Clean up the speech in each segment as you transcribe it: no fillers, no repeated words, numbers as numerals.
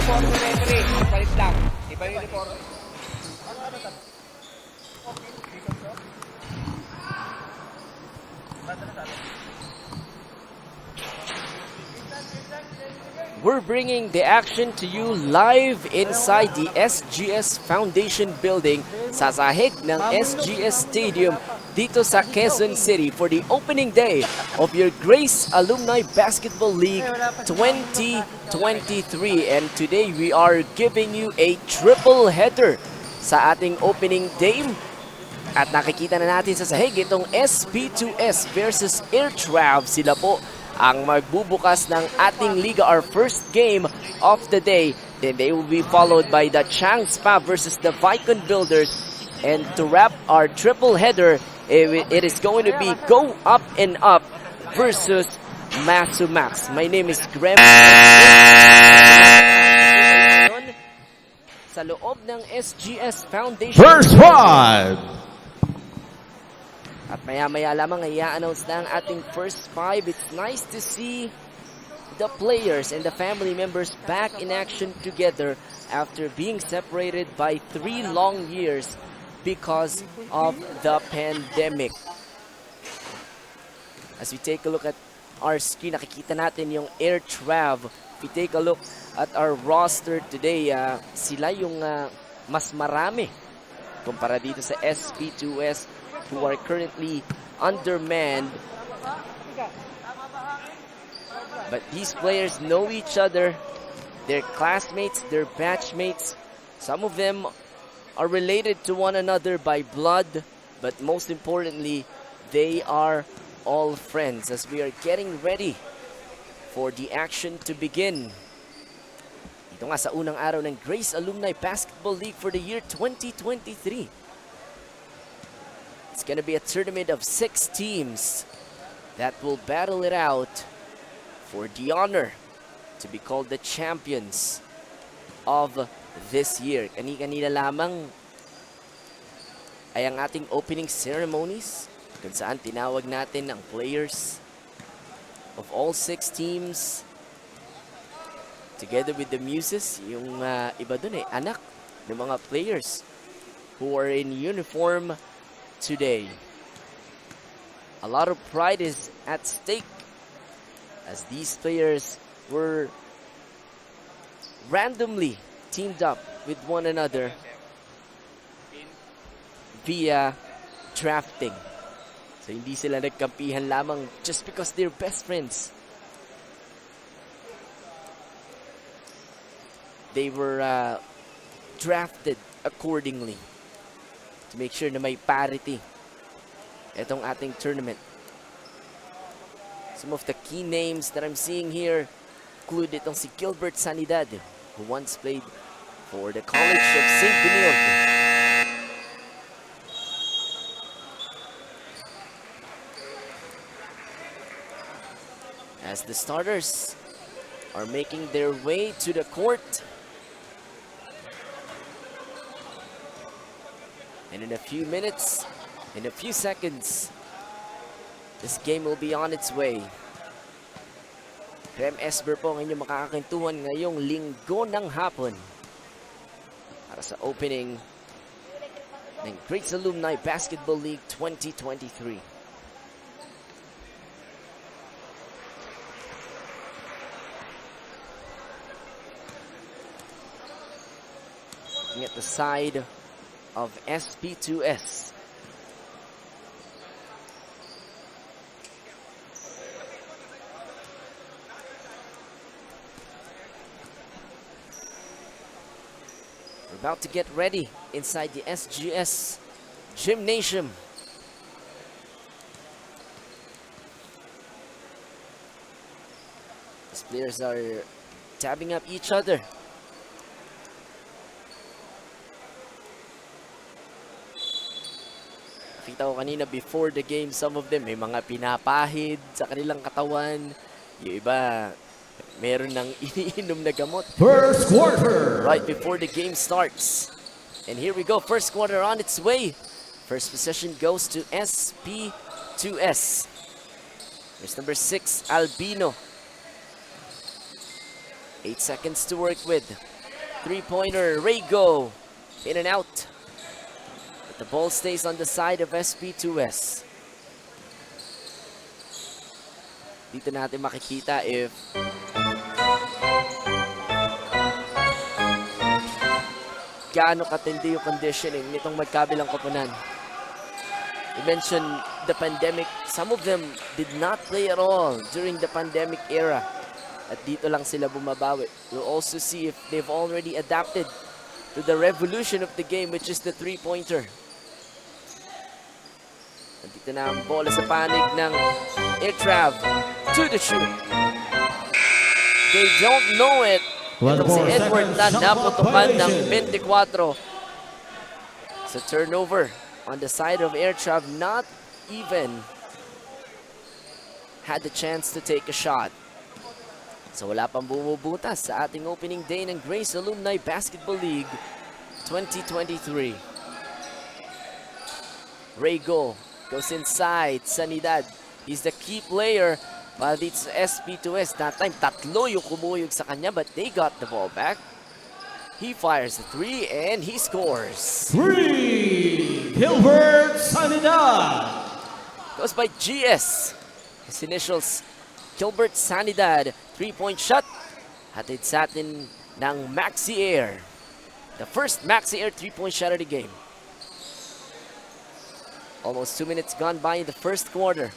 uniform ng referee. Palit lang. Iba yung uniform. We're bringing the action to you live inside the SGS Foundation building sa sahig ng SGS Stadium dito sa Quezon City for the opening day of your Grace Alumni Basketball League 2023. And today we are giving you a triple header sa ating opening game. At nakikita na natin sa sahig itong SP2S versus AIRTRAV. Sila po ang magbubukas ng ating liga, our first game of the day. Then they will be followed by the Changspa versus the Vicon Builders. And to wrap our triple header, it is going to be Go Up and Up versus Masumax. My name is Graham. Sa loob ng SGS Foundation. First five! At maya-maya lamang ay i-announce na ang ating first five. It's nice to see the players and the family members back in action together after being separated by 3 long years because of the pandemic. As we take a look at our screen, nakikita natin yung AIRTRAV. If we take a look at our roster today, sila yung mas marami kumpara dito sa SP2S, who are currently undermanned. But these players know each other. They're classmates, they're batchmates. Some of them are related to one another by blood, but most importantly, they are all friends as we are getting ready for the action to begin. Ito nga sa unang araw ng Grace Alumni Basketball League for the year 2023. It's going to be a tournament of 6 teams that will battle it out for the honor to be called the champions of this year. Kani-kanina lamang ay ang ating opening ceremonies kung saan tinawag natin ang players of all 6 teams together with the muses, yung iba dun anak ng mga players who are in uniform today. A lot of pride is at stake as these players were randomly teamed up with one another via drafting. So hindi sila nagkampihan lamang just because they're best friends. They were drafted accordingly to make sure na may parity itong ating tournament. Some of the key names that I'm seeing here include itong si Gilbert Sanidad, who once played for the College of St. Benilde. As the starters are making their way to the court. And in a few minutes, in a few seconds, this game will be on its way. Rem Esber po ang inyong makakakintuhan ngayong linggo ng hapon para sa opening ng Grace Alumni Basketball League 2023. Looking at the side of SP2S. We're about to get ready inside the SGS Gymnasium. These players are tabbing up each other. Nakita ko kanina before the game, some of them may mga pinapahid sa kanilang katawan. Yung iba, meron ng iniinom na gamot. First quarter! Right before the game starts. And here we go, first quarter on its way. First possession goes to SP2S. There's number 6, Albino. 8 seconds to work with. three-pointer. Raygo in and out. But the ball stays on the side of SP2S. Dito natin makikita if gaano katindi yung conditioning nitong magkabilang koponan. You mentioned the pandemic. Some of them did not play at all during the pandemic era. At dito lang sila bumabawi. You'll also see if they've already adapted to the revolution of the game, which is the three-pointer. At dito na ang bola sa panig ng AIRTRAV to the shoot. They don't know it. Itong si Edward na naputukan ng 24. So turnover on the side of AIRTRAV, not even had the chance to take a shot. So wala pang bumubutas sa ating opening day ng Grace Alumni Basketball League 2023. Raygo goes inside. Sanidad, he's the key player. While it's SP2S, that time tatlo yung kumuyog sa kanya, but they got the ball back. He fires a three and he scores. Gilbert Sanidad. Goes by GS. His initials, Gilbert Sanidad. Three-point shot. Hatid sa atin ng Maxi Air. The first Maxi Air three-point shot of the game. Almost 2 minutes gone by in the first quarter.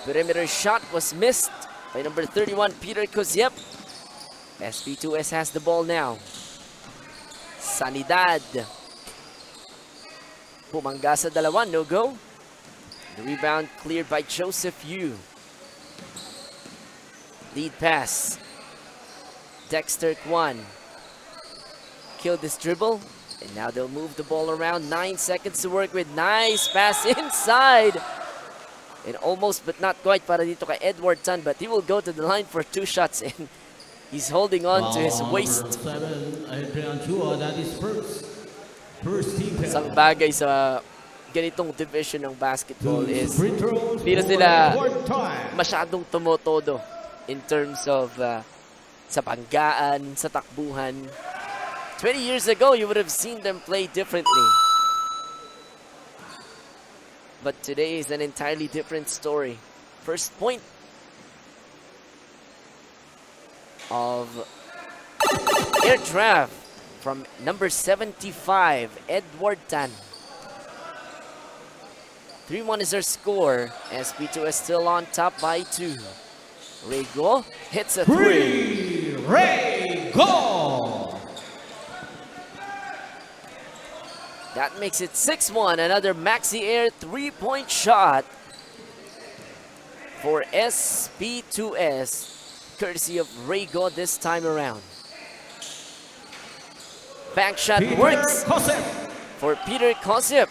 Perimeter shot was missed by number 31, Peter Koziep. SP2S has the ball now. Sanidad. Pumangga sa dalawa, no go. The rebound cleared by Joseph Yu. Lead pass. Dexter Kwan. Killed this dribble. And now they'll move the ball around. 9 seconds to work with. Nice pass inside. And almost but not quite para dito kay Edward Tan, but he will go to the line for 2 shots and he's holding on to his waist. Isang bagay sa ganitong division ng basketball is hindi na sila masyadong tumotodo in terms of sa banggaan, sa takbuhan. 20 years ago, you would have seen them play differently. But today is an entirely different story. First point of AIRTRAV from number 75, Edward Tan. 3-1 is our score. SP2S still on top by 2. Raygo hits a 3. Raygo. That makes it 6-1. Another Maxi Air three-point shot for SP2S, courtesy of Raygo this time around. Bank shot works for Peter Koziep.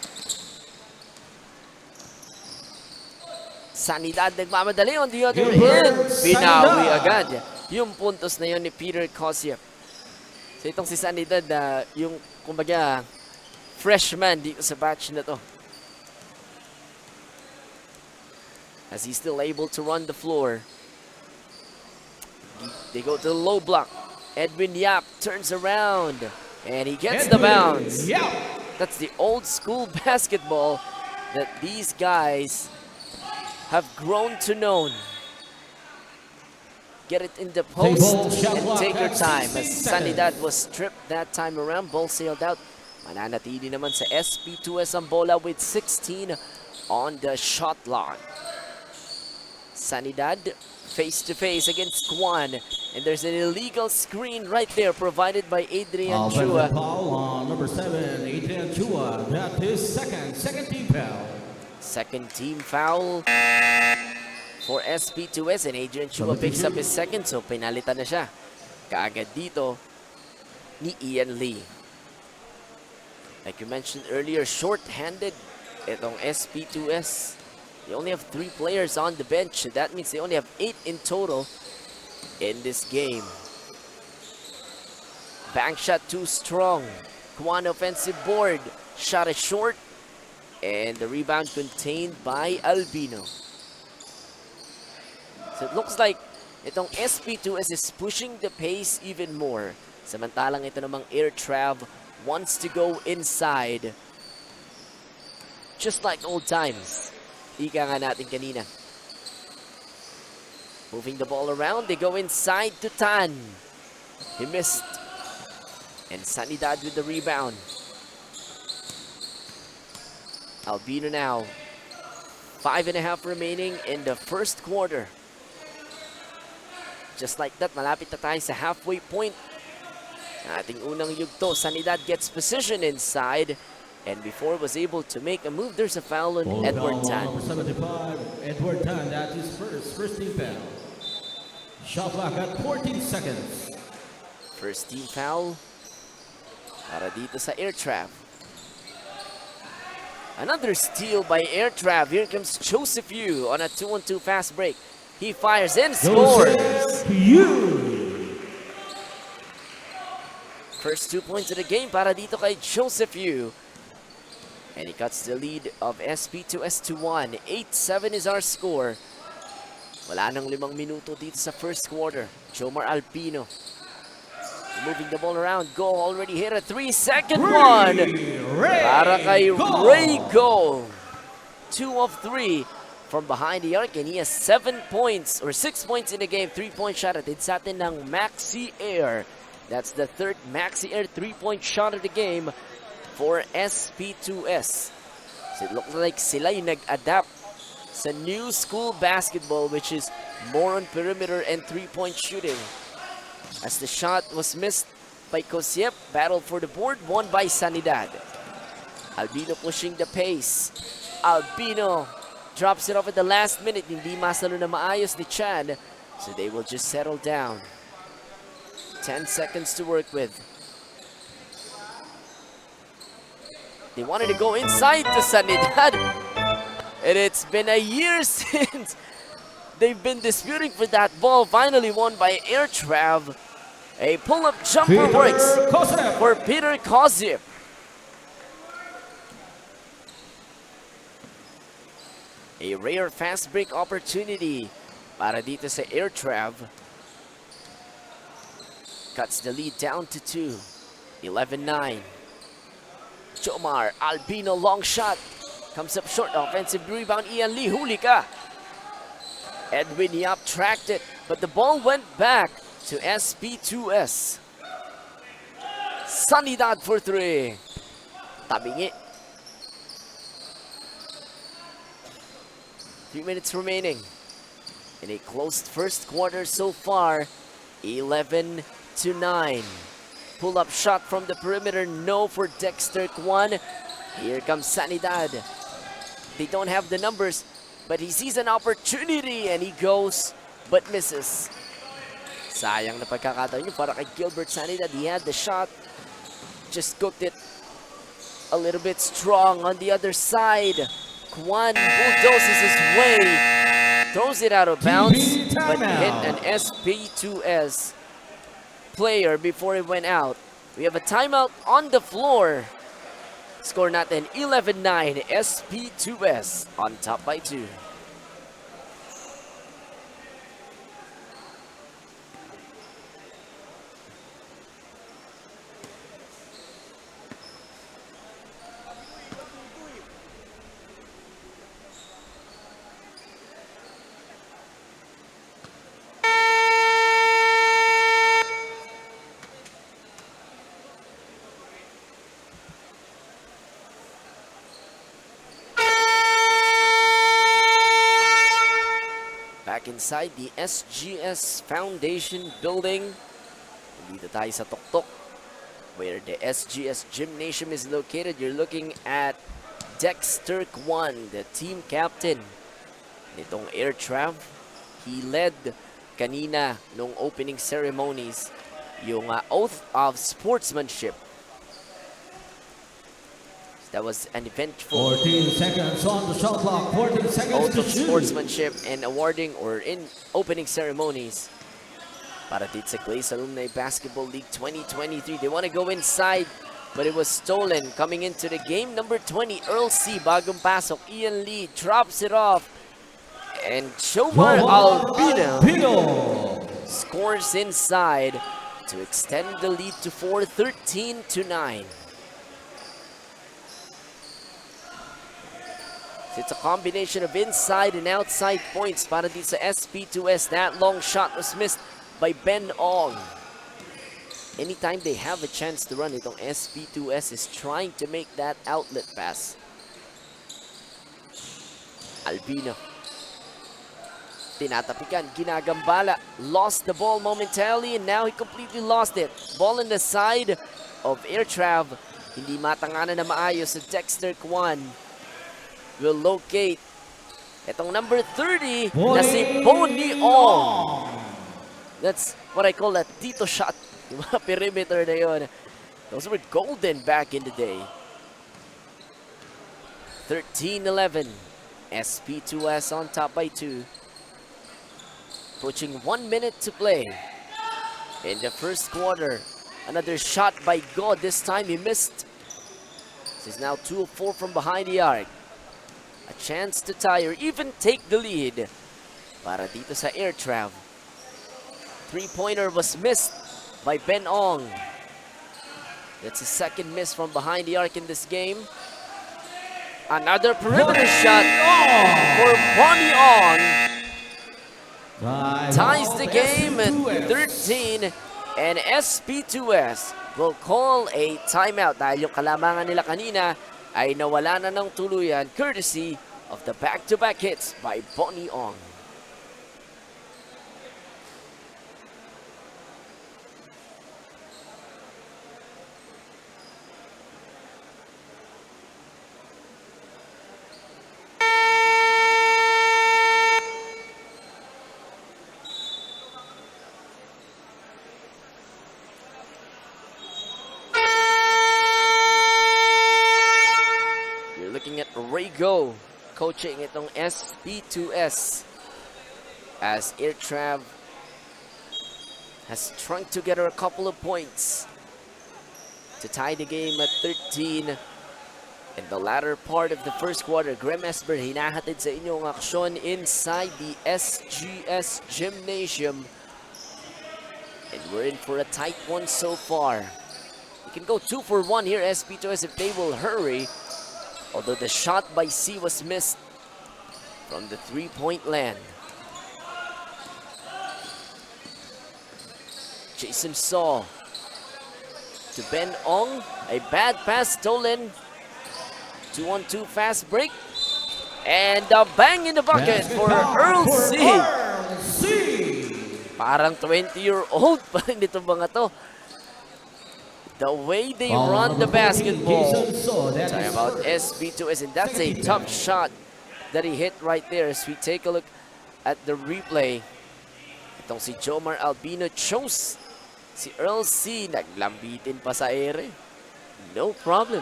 Sanidad nagmamadali on the other end. Binawi agad yung puntos na yun ni Peter Koziep. So itong si Sanidad, yung kumbaga freshman dito sa batch na to. As he's still able to run the floor. They go to the low block. Edwin Yap turns around and he gets the bounce. That's the old school basketball that these guys have grown to know. Get it in the post and take your time. As Sanidad was stripped that time around, ball sailed out. Mananatili naman sa SP2S ang bola with 16 on the shot clock. Sanidad face-to-face against Kwan. And there's an illegal screen right there provided by Adrian Chua. Foul on number 7, Adrian Chua. That is second team foul. Second team foul for SP2S, and Adrian Chua picks up his second, so pinalitan na siya kaagad dito ni Ian Lee. Like you mentioned earlier, short-handed itong SP2S. They only have 3 players on the bench. That means they only have 8 in total in this game. Bank shot too strong. Kwan offensive board. Shot it short. And the rebound contained by Albino. So it looks like Itong SP2S is pushing the pace even more. Samantalang ito namang AIRTRAV wants to go inside. Just like old times. Ika nga natin kanina. Moving the ball around, they go inside to Tan. He missed. And Sanidad with the rebound. Albino now. 5.5 remaining in the first quarter. Just like that, malapit na tayo sa halfway point. Ating unang yugto, Sanidad gets position inside. And before was able to make a move, there's a foul on Edward Tan. Number 75, Edward Tan, that is first team foul. Shot clock at 14 seconds. First team foul para dito sa AIRTRAV. Another steal by AIRTRAV. Here comes Joseph Yu on a 2-on-2 fast break. He fires and scores. First 2 points of the game para dito kay Joseph Yu. And he cuts the lead of SP2S to 1. 8-7 is our score. Wala nang 5 minuto dito sa first quarter. Jomar Albino moving the ball around. Go already hit a 3-second one. Para kay Ray Go. 2 of 3 from behind the arc. And he has 7 points or 6 points in the game. 3-point shot at sa atin ng Maxi Air. That's the third Maxi Air 3-point shot of the game for SP2S. So it looks like sila yung nag-adapt sa new school basketball, which is more on perimeter and 3-point shooting. As the shot was missed by Kosiep, battle for the board, won by Sanidad. Albino pushing the pace. Albino drops it off at the last minute. Hindi masalo na maayos ni Chan, so they will just settle down. 10 seconds to work with. They wanted to go inside to Sanidad. And it's been a year since they've been disputing for that ball. Finally won by AIRTRAV. A pull-up jumper works for Peter Kozip. A rare fast break opportunity para dito sa AIRTRAV. Cuts the lead down to 2. 11-9. Jomar Albino, long shot. Comes up short. Offensive rebound. Ian Lee, huli ka. Edwin Yap tracked it, but the ball went back to SP2S. Sanidad for 3. Tabingi. 3 minutes remaining. In a closed first quarter so far. 11-9. Pull-up shot from the perimeter. No for Dexter Kwan. Here comes Sanidad. They don't have the numbers, but he sees an opportunity and he goes, but misses. Sayang na pagkakataon yun para kay Gilbert Sanidad. He had the shot, just cooked it a little bit strong on the other side. Kwan bulldozes his way, throws it out of bounds, but hit an SP2S player before it went out. We have a timeout on the floor. Score natin 11-9, SP2S on top by 2. Inside the SGS Foundation building. Dito tayo sa Tuktok, where the SGS Gymnasium is located. You're looking at Dexter Kwan, the team captain nitong AIRTRAV. He led kanina nung opening ceremonies yung oath of sportsmanship. That was an eventful 14 seconds on the shot clock. 14 seconds oath to of shoot. sportsmanship and awarding or in opening ceremonies para dito sa Glaze Alumni Basketball League 2023. They want to go inside, but it was stolen. Coming into the game, number 20, Earl C. Bagong pasok. Ian Lee drops it off. And Jomar Albino scores inside to extend the lead to 4, 13-9. It's a combination of inside and outside points para dito sa SP2S. That long shot was missed by Ben Ong. Anytime they have a chance to run, itong SP2S is trying to make that outlet pass. Albino. Tinatapikan, ginagambala. Lost the ball momentarily and now he completely lost it. Ball in the side of AIRTRAV. Hindi matanganan na maayos sa Dexter Kwan. Will locate itong number 30 na si Bonnie Ong. That's what I call a Tito shot. Yung mga perimeter na yun. Those were golden back in the day. 13-11. SP2S on top by 2. Approaching 1 minute to play. In the first quarter, another shot by God. This time he missed. This is now 2 of 4 from behind the arc. A chance to tie or even take the lead para dito sa AIRTRAV. Three-pointer was missed by Ben Ong. That's his second miss from behind the arc in this game. Another perimeter shot for Bonnie Ong. Ties the game at 13, and SP2S will call a timeout dahil yung kalamangan nila kanina ay nawala na ng tuluyan courtesy of the back-to-back hits by Bonnie Ong. Go coaching itong SP2S as AIRTRAV has strung together a couple of points to tie the game at 13 in the latter part of the first quarter. Graham Esber hinahatid sa inyong aksyon inside the SGS Gymnasium, and we're in for a tight one so far. You can go 2 for 1 here, SP2S, if they will hurry. Although the shot by C was missed from the three-point land. Jason Saw to Ben Ong. A bad pass stolen. 2-on-2 fast break. And a bang in the bucket for Earl C. Parang 20-year-old pa rin itong mga to. The way they run the basketball. Talking about SP2S, and that's a tough shot that he hit right there. As we take a look at the replay, itong si Jomar Albino chose si Earl C. Naglambitin pa sa ere. No problem.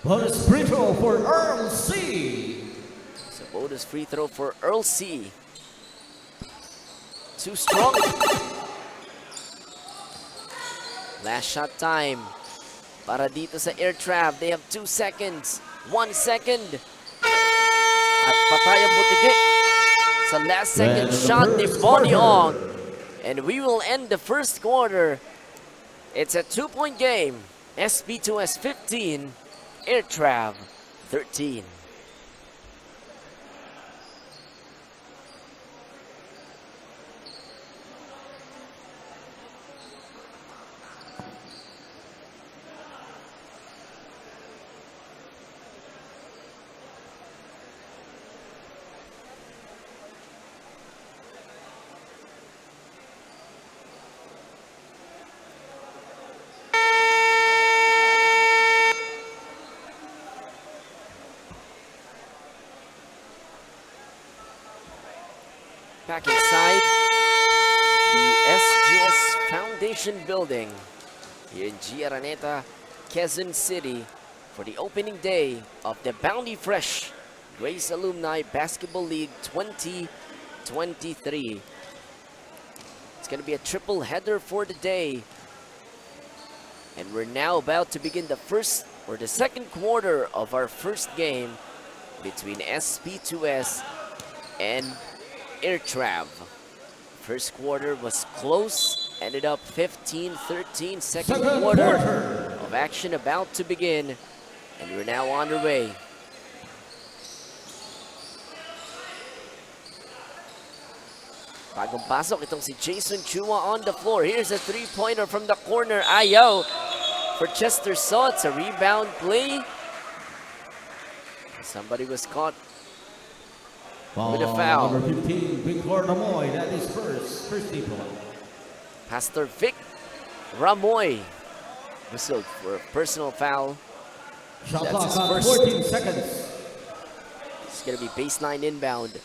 Bonus free throw for Earl C. So bonus free throw for Earl C. Too strong. Last shot time para dito sa AIRTRAV. They have 2 seconds. 1 second. At patay ang butike sa last second shot ni Bonnie Ong. And we will end the first quarter. It's a 2-point game. SP2S 15, AIRTRAV 13. Back inside the SGS Foundation building here in G. Araneta, Quezon City for the opening day of the Bounty Fresh Grace Alumni Basketball League 2023. It's going to be a triple header for the day. And we're now about to begin the second quarter of our first game between SP2S and AIRTRAV. First quarter was close, ended up 15-13. Second quarter of action about to begin, and we're now on our way. Bagong pasok itong si Jason Chua on the floor. Here's a three-pointer from the corner. Ayaw for Chester Saw. It's a rebound play. Somebody was caught with a foul. Number 15, Victor Ramoy. That is first team foul. Pastor Vic Ramoy whistled for a personal foul. Shot That's clock his on first. 14 seconds. It's gonna be baseline inbound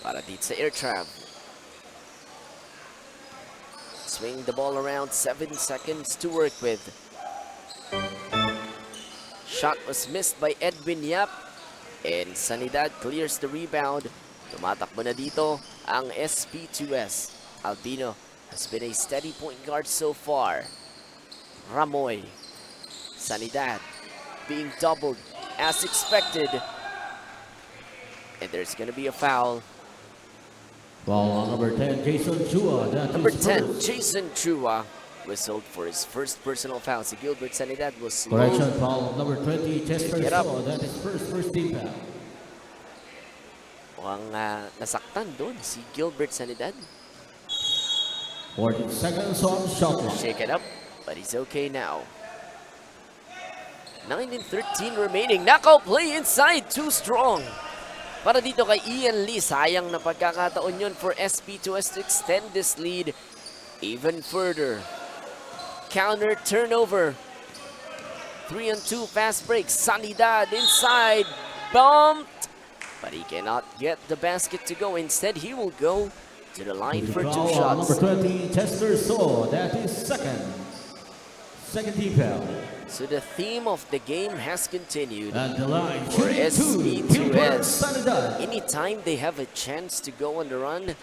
para dito sa AIRTRAV. Swing the ball around, 7 seconds to work with. Shot was missed by Edwin Yap, and Sanidad clears the rebound. Tumatakbo na dito ang SP2S. Albino has been a steady point guard so far. Ramoy, Sanidad being doubled as expected, and there's gonna be a foul. Ball on number 10, Jason Chua. That Number is 10, first. Jason Chua, whistled for his first personal foul. Si Gilbert Sanidad was slow. Correction foul number 20, Chester Get up. Saw. That is first team foul. Mukhang nasaktan doon si Gilbert Sanidad. 14 seconds on shot clock. Shake it up, but he's okay now. 9 and 13 remaining. Knockout play inside, too strong. Para dito kay Ian Lee, sayang na pagkakataon yun for SP2S to extend this lead even further. Counter turnover. 3-on-2 fast break. Sanidad inside. Bumped. But he cannot get the basket to go. Instead, he will go to the line for 2 shots. Number 20, Chester Saw. That is second team foul. So the theme of the game has continued. At the line, For shooting 2, SP2S. Gilbert Sanidad. Anytime they have a chance to go on the run,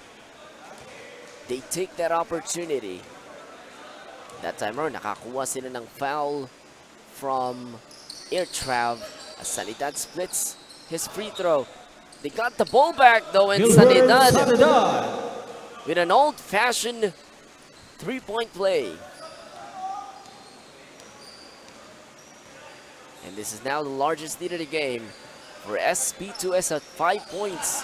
they take that opportunity. That time around, nakakuha sila ng foul from AIRTRAV as Sanidad splits his free throw. They got the ball back though, and Gilbert Sanidad Sanidad. with an old-fashioned three-point play. And this is now the largest lead of the game for SP2S at 5 points.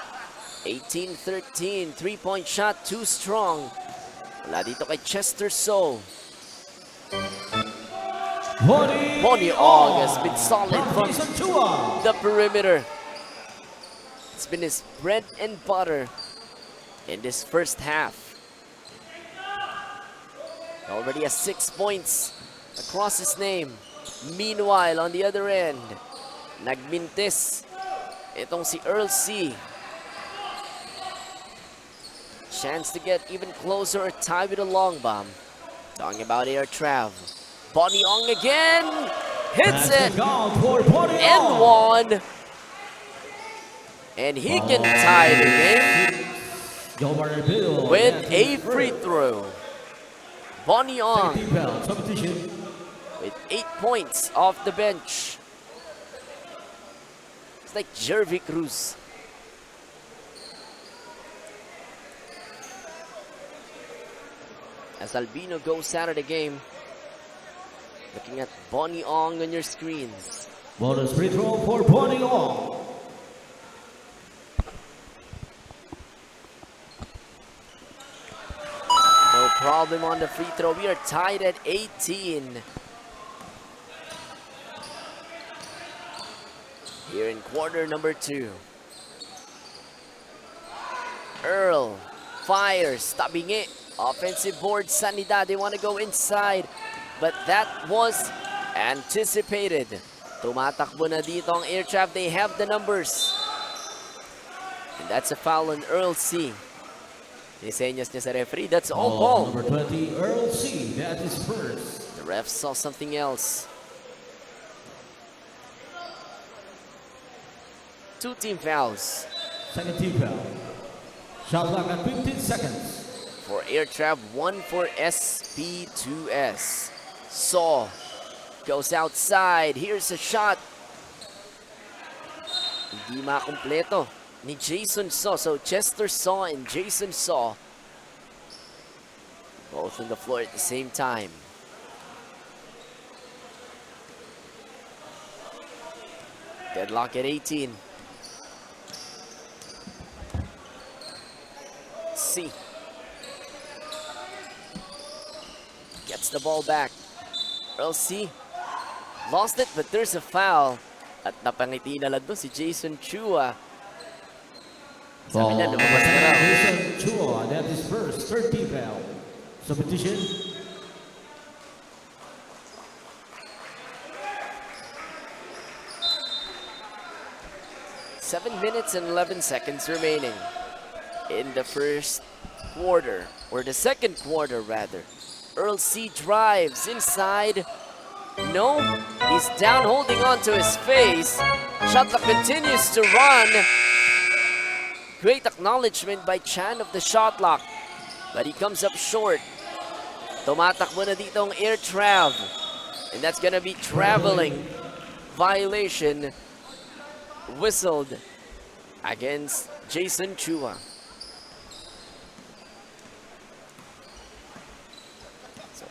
18-13, three-point shot, too strong. Wala dito kay Chester Saw. Bonnie Ong has been solid from Jason Chua. the perimeter. It's been his bread and butter in this first half. Already has 6 points across his name. Meanwhile, on the other end, nagmintis itong si Earl C. Chance to get even closer or tie with a long bomb. Talking about AIRTRAV. Bonnie Ong again! Hits it! And one! And he can tie the game with a free throw. Bonnie Ong with 8 points off the bench. It's like Jervy Cruz. As Albino goes out of the game, looking at Bonnie Ong on your screens. Bonus free throw for Bonnie Ong. No problem on the free throw. We are tied at 18. Here in quarter number 2. Earl fires, stopping it. Offensive board, Sanidad, they want to go inside. But that was anticipated. Tumatakbo na dito ang AIRTRAV. They have the numbers. And that's a foul on Earl C. Nisenyas niya sa referee. That's all ball. Number 20, Earl C. That is first. The ref saw something else. 2 team fouls. Second team foul. Shot clock at 15 seconds. For AIRTRAV, 1 for SP2S. Saw goes outside. Here's a shot. Hindi makumpleto. ni Jason Saw. So Chester Saw and Jason Saw both on the floor at the same time. Deadlock at 18. C gets the ball back. Earl C lost it, but there's a foul. At napangiti na lang doon si Jason Chua. Sabi niya, lumabas na raw. Jason Chua, that is first, 13 foul. Substitution. Seven minutes and 11 seconds remaining in the first quarter, or the second quarter rather. Earl C drives inside. No, he's down holding on to his face. Shot clock continues to run. Great acknowledgement by Chan of the shot clock, but he comes up short. Tumatakbo na dito ang AIRTRAV, and that's gonna be traveling violation whistled against Jason Chua. So,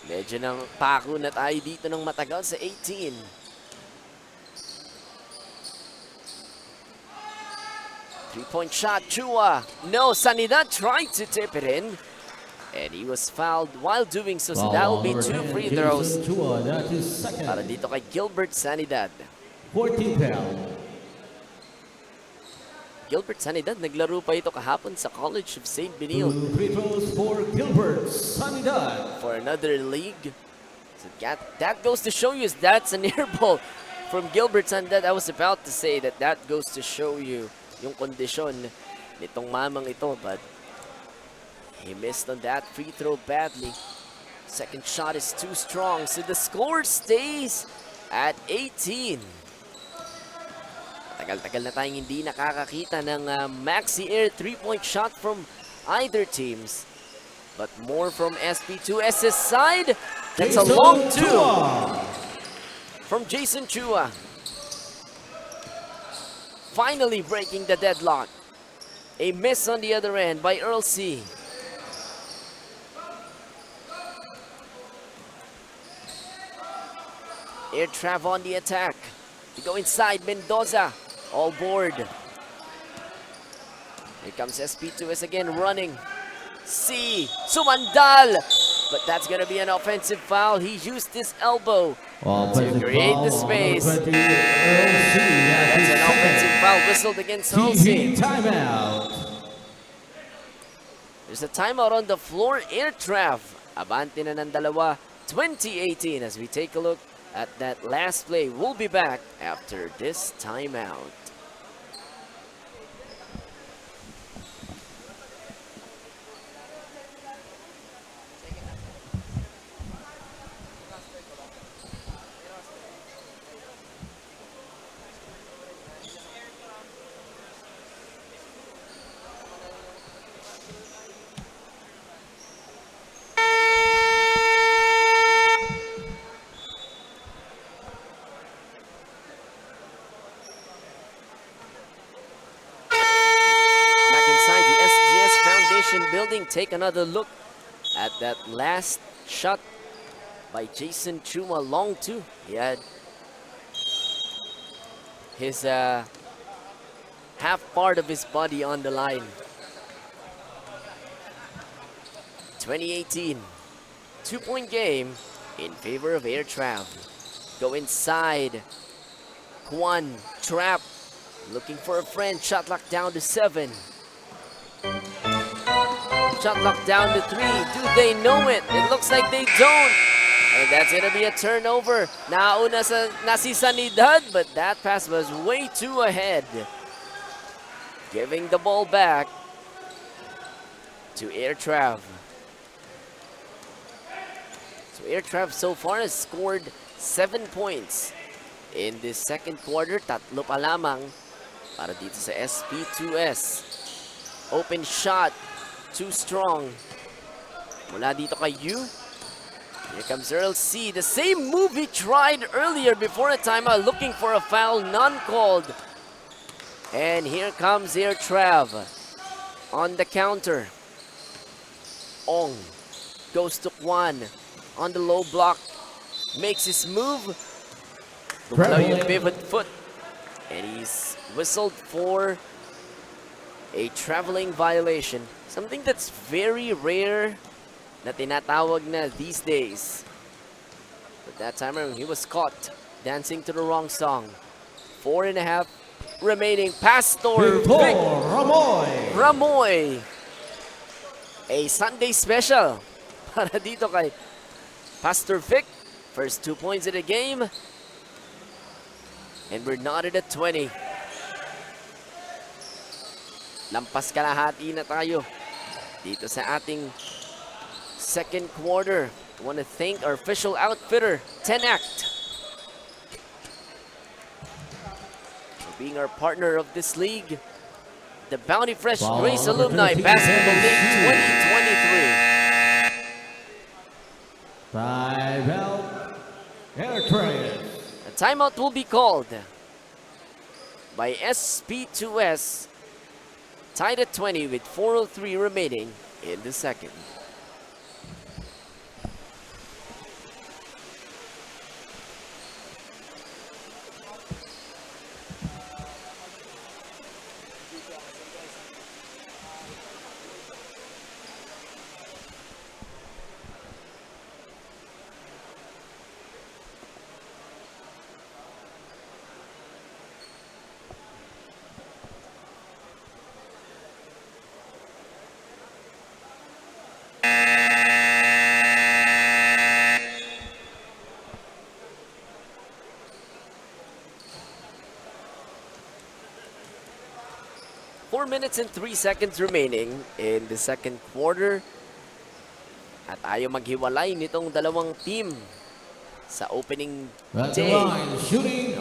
medyo nang pako na tayo dito ng matagal sa 18. Three-point shot, Chua. No, Sanidad tried to tip it in, and he was fouled while doing so. So that will be 2 free throws Chua, that is second. para dito kay Gilbert Sanidad. 14 foul. Gilbert Sanidad, naglaro pa ito kahapon sa College of St. Benil 2 free throws for Gilbert Sanidad. for another league. So that goes to show you, that's an air ball from Gilbert Sanidad. I was about to say that goes to show you yung kondisyon nitong mamang ito, but he missed on that free throw badly. Second shot is too strong, so the score stays at 18. Tagal-tagal na tayong hindi nakakakita ng maxi air 3-point shot from either teams, but more from SP2S's side. That's a long two from Jason Chua. Finally breaking the deadlock. A miss on the other end by Earl C. AIRTRAV on the attack. They go inside, Mendoza. All board. Here comes SP2S again running. C. Sumandal. But that's going to be an offensive foul. He used his elbow to create the space. That's an offensive foul whistled against Earl C. Timeout. There's a timeout on the floor. AIRTRAV. Abante na ng dalawa. 2018 as we take a look at that last play. We'll be back after this timeout. Building, take another look at that last shot by Jason Chua, long two. He had his half part of his body on the line. 2018, 2-point game in favor of AIRTRAV. Go inside. Kwan, trap, looking for a friend. Shot clock down to 7. Shot clock down to 3. Do they know it? It looks like they don't. And that's going to be a turnover. Nauna na si Sanidad, but that pass was way too ahead. Giving the ball back to AIRTRAV. So AIRTRAV so far has scored 7 points in this second quarter. Tatlo pa lamang para dito sa SP2S. Open shot. Too strong. Mula dito kay Yu. Here comes Earl C. The same move he tried earlier before a timeout, looking for a foul, none called. And here comes AIRTRAV on the counter. Ong goes to Kwan on the low block. Makes his move. Bumalaw yung pivot foot. And he's whistled for a traveling violation. Something that's very rare na tinatawag na these days. But that time around, he was caught dancing to the wrong song. 4.5 remaining. Pastor Vic Ramoy. A Sunday special para dito kay Pastor Vic. First 2 points of the game. And we're knotted at 20. Lampas kalahati na tayo dito sa ating second quarter. I want to thank our official outfitter, 10Act, for being our partner of this league. The Bounty Fresh Grace Alumni Basketball League 2023. 5 out. AIRTRAV. A timeout will be called by SP2S. Tied at 20 with 4:03 remaining in the second. Minutes and 3 seconds remaining in the second quarter. At ayaw maghiwalay nitong dalawang team sa opening day.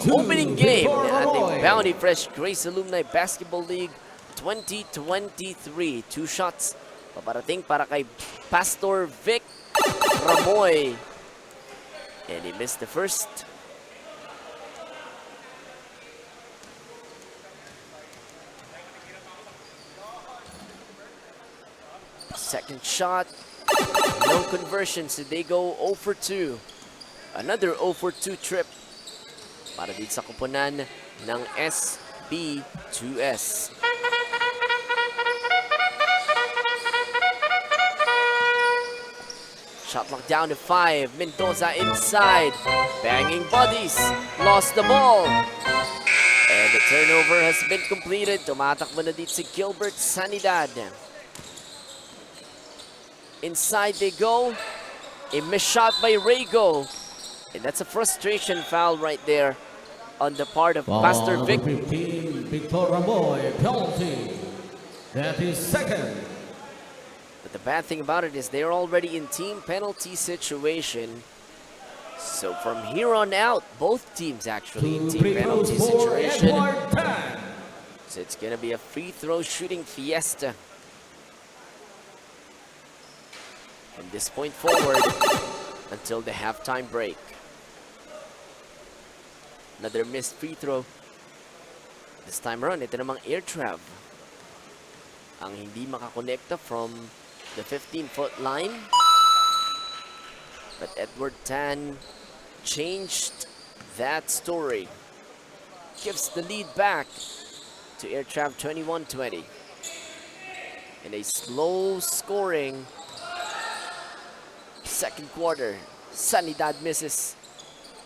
Opening game ng ating Bounty Fresh Grace Alumni Basketball League 2023. 2 shots paparating para kay Pastor Vic Ramoy. And he missed the first. Second shot, no conversion, so they go 0 for 2. Another 0 for 2 trip para dito sa kupunan ng SP2S. Shot clock down to 5. Mendoza inside. Banging bodies. Lost the ball. And the turnover has been completed. Tumatakbo na dito si Gilbert Sanidad. Inside they go. A missed shot by Rego. And that's a frustration foul right there on the part of Pastor Vic. 15, Victor Ramoy, penalty. That is second. But the bad thing about it is they're already in team penalty situation. So from here on out, both teams actually in team penalty situation. So it's gonna be a free throw shooting fiesta from this point forward until the halftime break. Another missed free throw. This time around, ito namang AIRTRAV ang hindi makakonekta from the 15-foot line. But Edward Tan changed that story. Gives the lead back to AIRTRAV 21-20. In a slow scoring second quarter. Sanidad misses.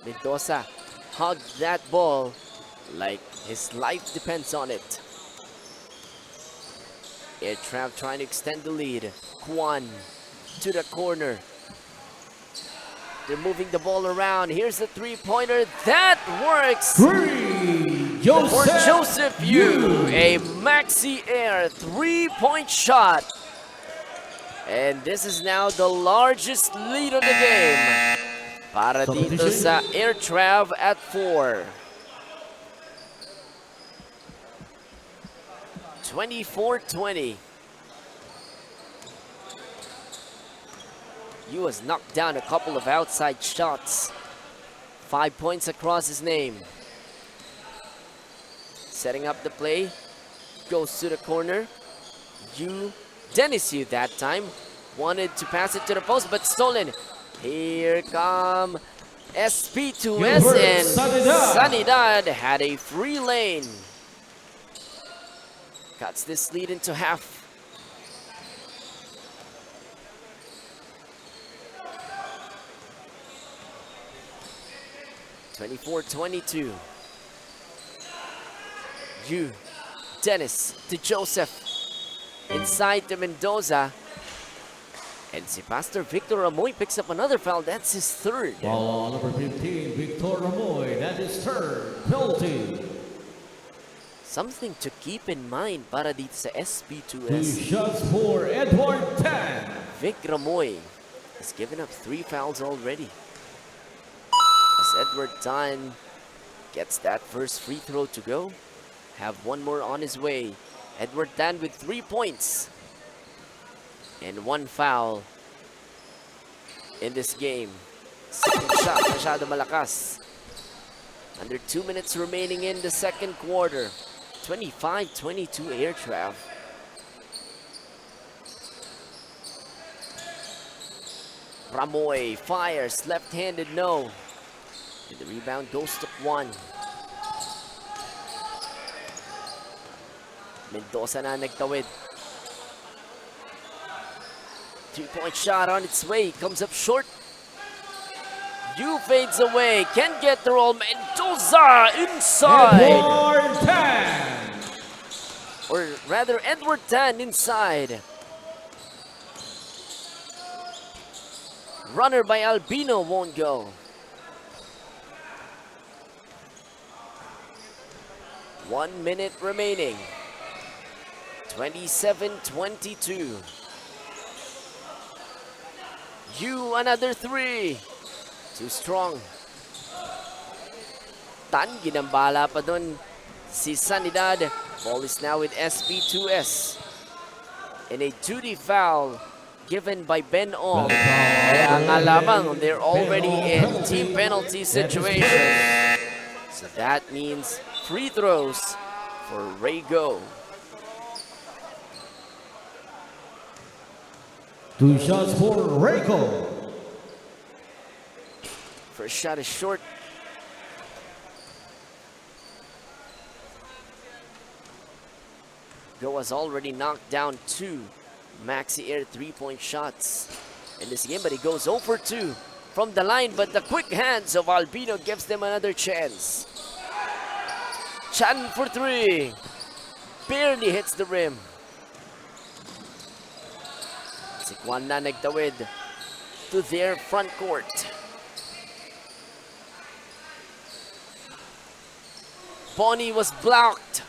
Mendoza hugged that ball like his life depends on it. AIRTRAV trying to extend the lead. Kwan to the corner. They're moving the ball around. Here's the three-pointer. That works for Joseph Yu. A Maxi Air three-point shot. And this is now the largest lead of the game para dito sa AIRTRAV at 4. 24-20. Yu has knocked down a couple of outside shots. 5 points across his name. setting up the play. Goes to the corner. Dennis Yu that time. Wanted to pass it to the post, but stolen. Here come SP2S and Sanidad had a free lane. Cuts this lead into half. (24-22). Dennis to Joseph. Inside to Mendoza. And si Pastor Victor Ramoy picks up another foul. That's his third. Ball number 15, Victor Ramoy. That is third. Penalty. Something to keep in mind para dito sa 2 SP2S. shots for Edward Tan. Vic Ramoy has given up 3 fouls already. As Edward Tan gets that first free throw to go. Have one more on his way. Edward Tan with 3 points. And 1 foul in this game. Second shot, masyado malakas. Under 2 minutes remaining in the second quarter. 25-22 AIRTRAV. Ramoy fires, left-handed no. And the rebound goes to Juan. Mendoza na nagtawid. 3-point shot on its way, comes up short. Fades away, can't get the roll. Mendoza inside. Edward Tan. Or rather, Edward Tan inside. Runner by Albino won't go. 1 minute remaining. 27-22. Another 3. Too strong. Tan, ginambala pa dun si Sanidad. Ball is now with SP2S. And a duty foul given by Ben Ong. Kaya nga lamang, they're already in team penalty situation. So that means free throws for Ray Go. 2 shots for Reiko. First shot is short. Go has already knocked down 2 Maxi Air 3-point shots in this game, but he goes 0 for 2 from the line, but the quick hands of Albino gives them another chance. Chan for 3. Barely hits the rim. Si Juan na nagtawid to their front court. Bonnie was blocked.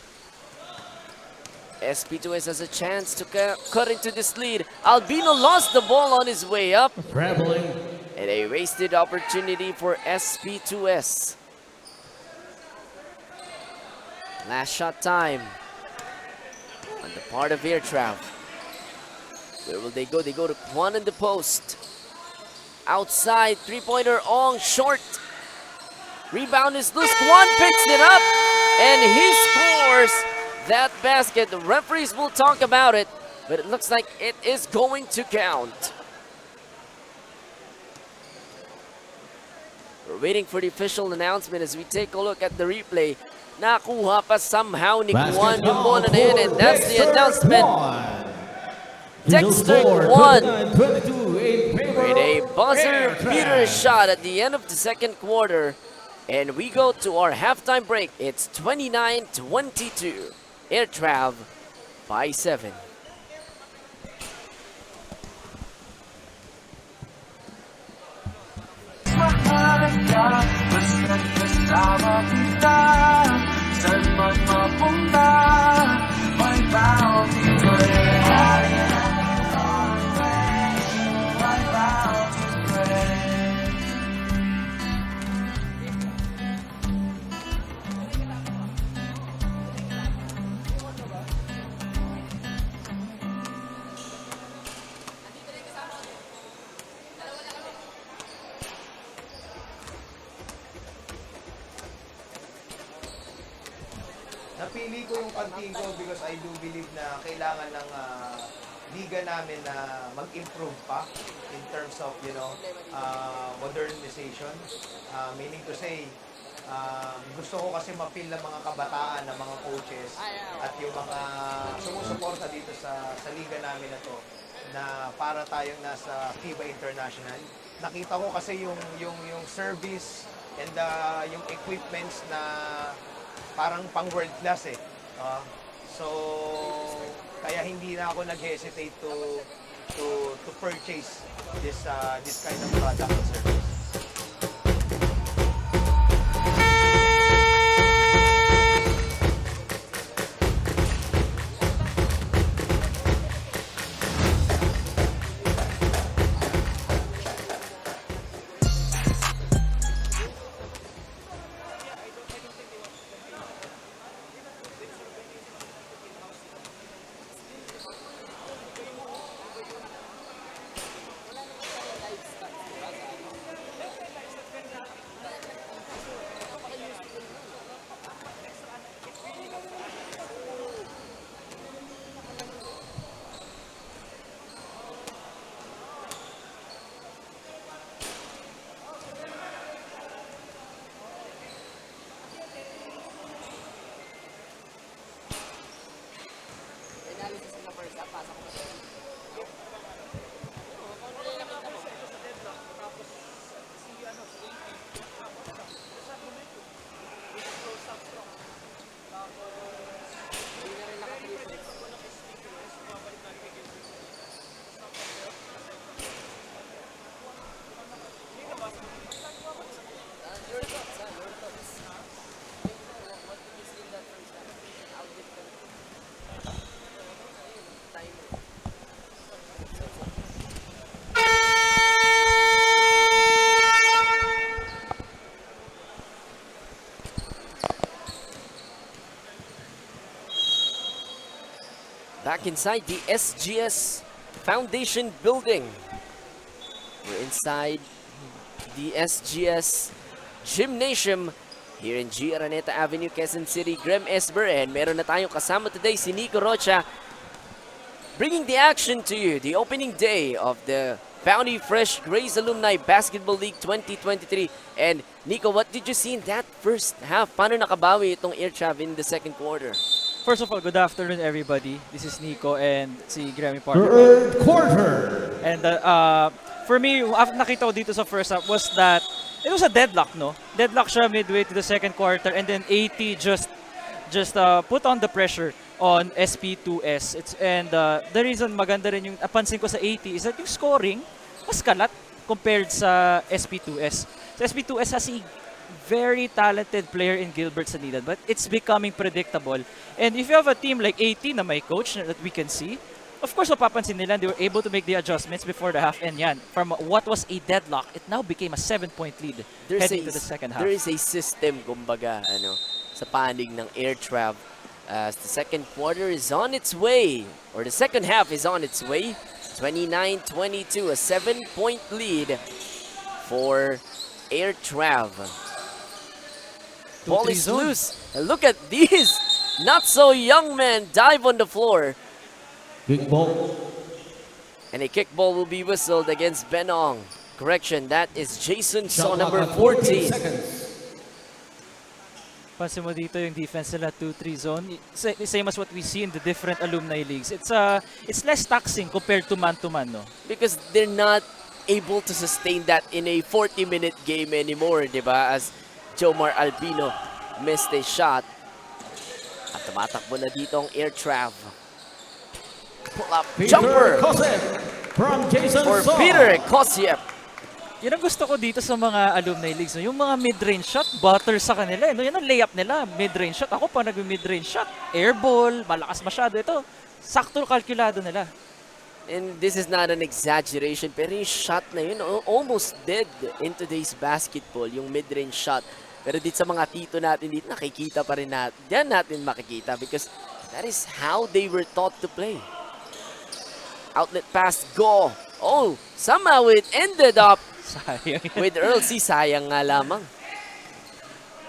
SP2S has a chance to cut into this lead. Albino lost the ball on his way up. Traveling. And a wasted opportunity for SP2S. Last shot time on the part of AIRTRAV. Where will they go? They go to Juan in the post. Outside, 3-pointer, Ong, short. Rebound is loose. Juan picks it up, and he scores that basket. The referees will talk about it, but it looks like it is going to count. We're waiting for the official announcement as we take a look at the replay. Nakuha pa somehow ni Juan yung bola na yun, and that's the announcement. Dexter Juan with a buzzer beater shot at the end of the second quarter. And we go to our halftime break. It's 29-22. AIRTRAV by 7. napili ko yung Pagtingo because I do believe na kailangan ng liga namin na mag-improve pa in terms of, modernization. Meaning to say, gusto ko kasi ma-feel ng mga kabataan, ng mga coaches, at yung mga sumusuporta dito sa liga namin na to, na para tayong nasa FIBA International. Nakita ko kasi yung service and yung equipments na parang pang world class eh. So kaya hindi na ako nag-hesitate to purchase this kind of product and service. Back inside the SGS Foundation building. We're inside the SGS Gymnasium here in G. Araneta Avenue, Quezon City. Grem Esber, and meron na tayong kasama today si Nico Rocha, bringing the action to you, the opening day of the Bounty Fresh Grace Alumni Basketball League 2023. And Nico, what did you see in that first half? Paano nakabawi itong AIRTRAV in the second quarter? First of all, good afternoon, everybody. This is Nico and si Grammy partner. Third quarter. And for me, after nakita ko dito sa first half was that it was a deadlock, no? Deadlock siya midway to the second quarter, and then AT just put on the pressure on SP2S. The reason maganda rin yung napansin ko sa AT is that yung scoring mas kalat compared sa SP2S. So SP2S has a very talented player in Gilbert Sanidad, but it's becoming predictable. And if you have a team like AT na may coach that we can see, of course, mapapansin nila, they were able to make the adjustments before the half, and yan, from what was a deadlock, it now became a 7-point lead heading to the second half. There is a system, kumbaga, sa panig ng AIRTRAV. As the second quarter is on its way, or the second half is on its way, 29-22, a 7-point lead for AIRTRAV. Ball is loose. And look at these not so young men dive on the floor. Big ball. And a kick ball will be whistled against Benong. Correction, that is Jason Saw, number 14. Pansin mo dito yung defense nila, 2-3 zone. Same as what we see in the different alumni leagues. It's less taxing compared to man-to-man, no? Because they're not able to sustain that in a 40-minute game anymore, di ba? As Jomar Albino missed a shot. At tumatakbo na dito ang AIRTRAV. Pull-up jumper from Jason for Saw. Peter Kosiev. Yan ang gusto ko dito sa mga alumni leagues. No? Yung mga mid-range shot, butter sa kanila. No? Yan ang layup nila, mid-range shot. Ako pa nag-mid-range shot. Airball, malakas masyado. Ito, sakto kalkulado nila. And this is not an exaggeration, pero yung shot na yun, almost dead in today's basketball, yung mid-range shot. Pero dito sa mga tito natin dito, nakikita pa rin natin. Diyan natin makikita because that is how they were taught to play. Outlet pass, go. Oh, somehow it ended up Sayang. with Earl C. Sayang nga lamang.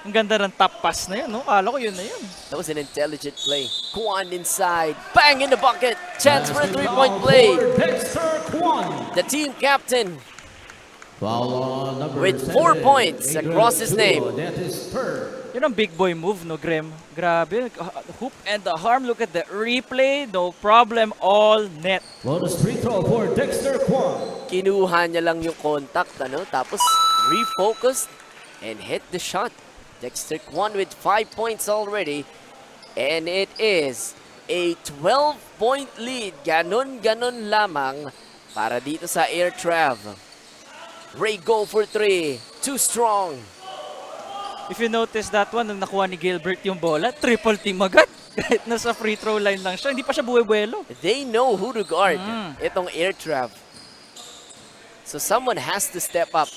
Ang ganda ng top pass na yun, no? Kala ko yun na yun. That was an intelligent play. Kwan inside. Bang in the bucket. Chance for a three-point play. Dexter Kwan. The team captain Foul on number with 4 7, points Adrian across his name. Tulo. That is third. Yun ang big boy move, no, Grem? Grabe. Hoop and the harm. Look at the replay. No problem. All net. Bonus free throw for Dexter Kwan. Kinuha niya lang yung contact, ano? Tapos refocused and hit the shot. Dexter Kwan with 5 points already. And it is a 12-point lead. Ganon-ganon lamang para dito sa AIRTRAV. Ray go for 3. Too strong. If you notice that one, nung nakuha ni Gilbert yung bola, triple team agad. Kahit nasa free throw line lang siya, hindi pa siya buwe-buwelo. They know who to guard. Itong AIRTRAV. So someone has to step up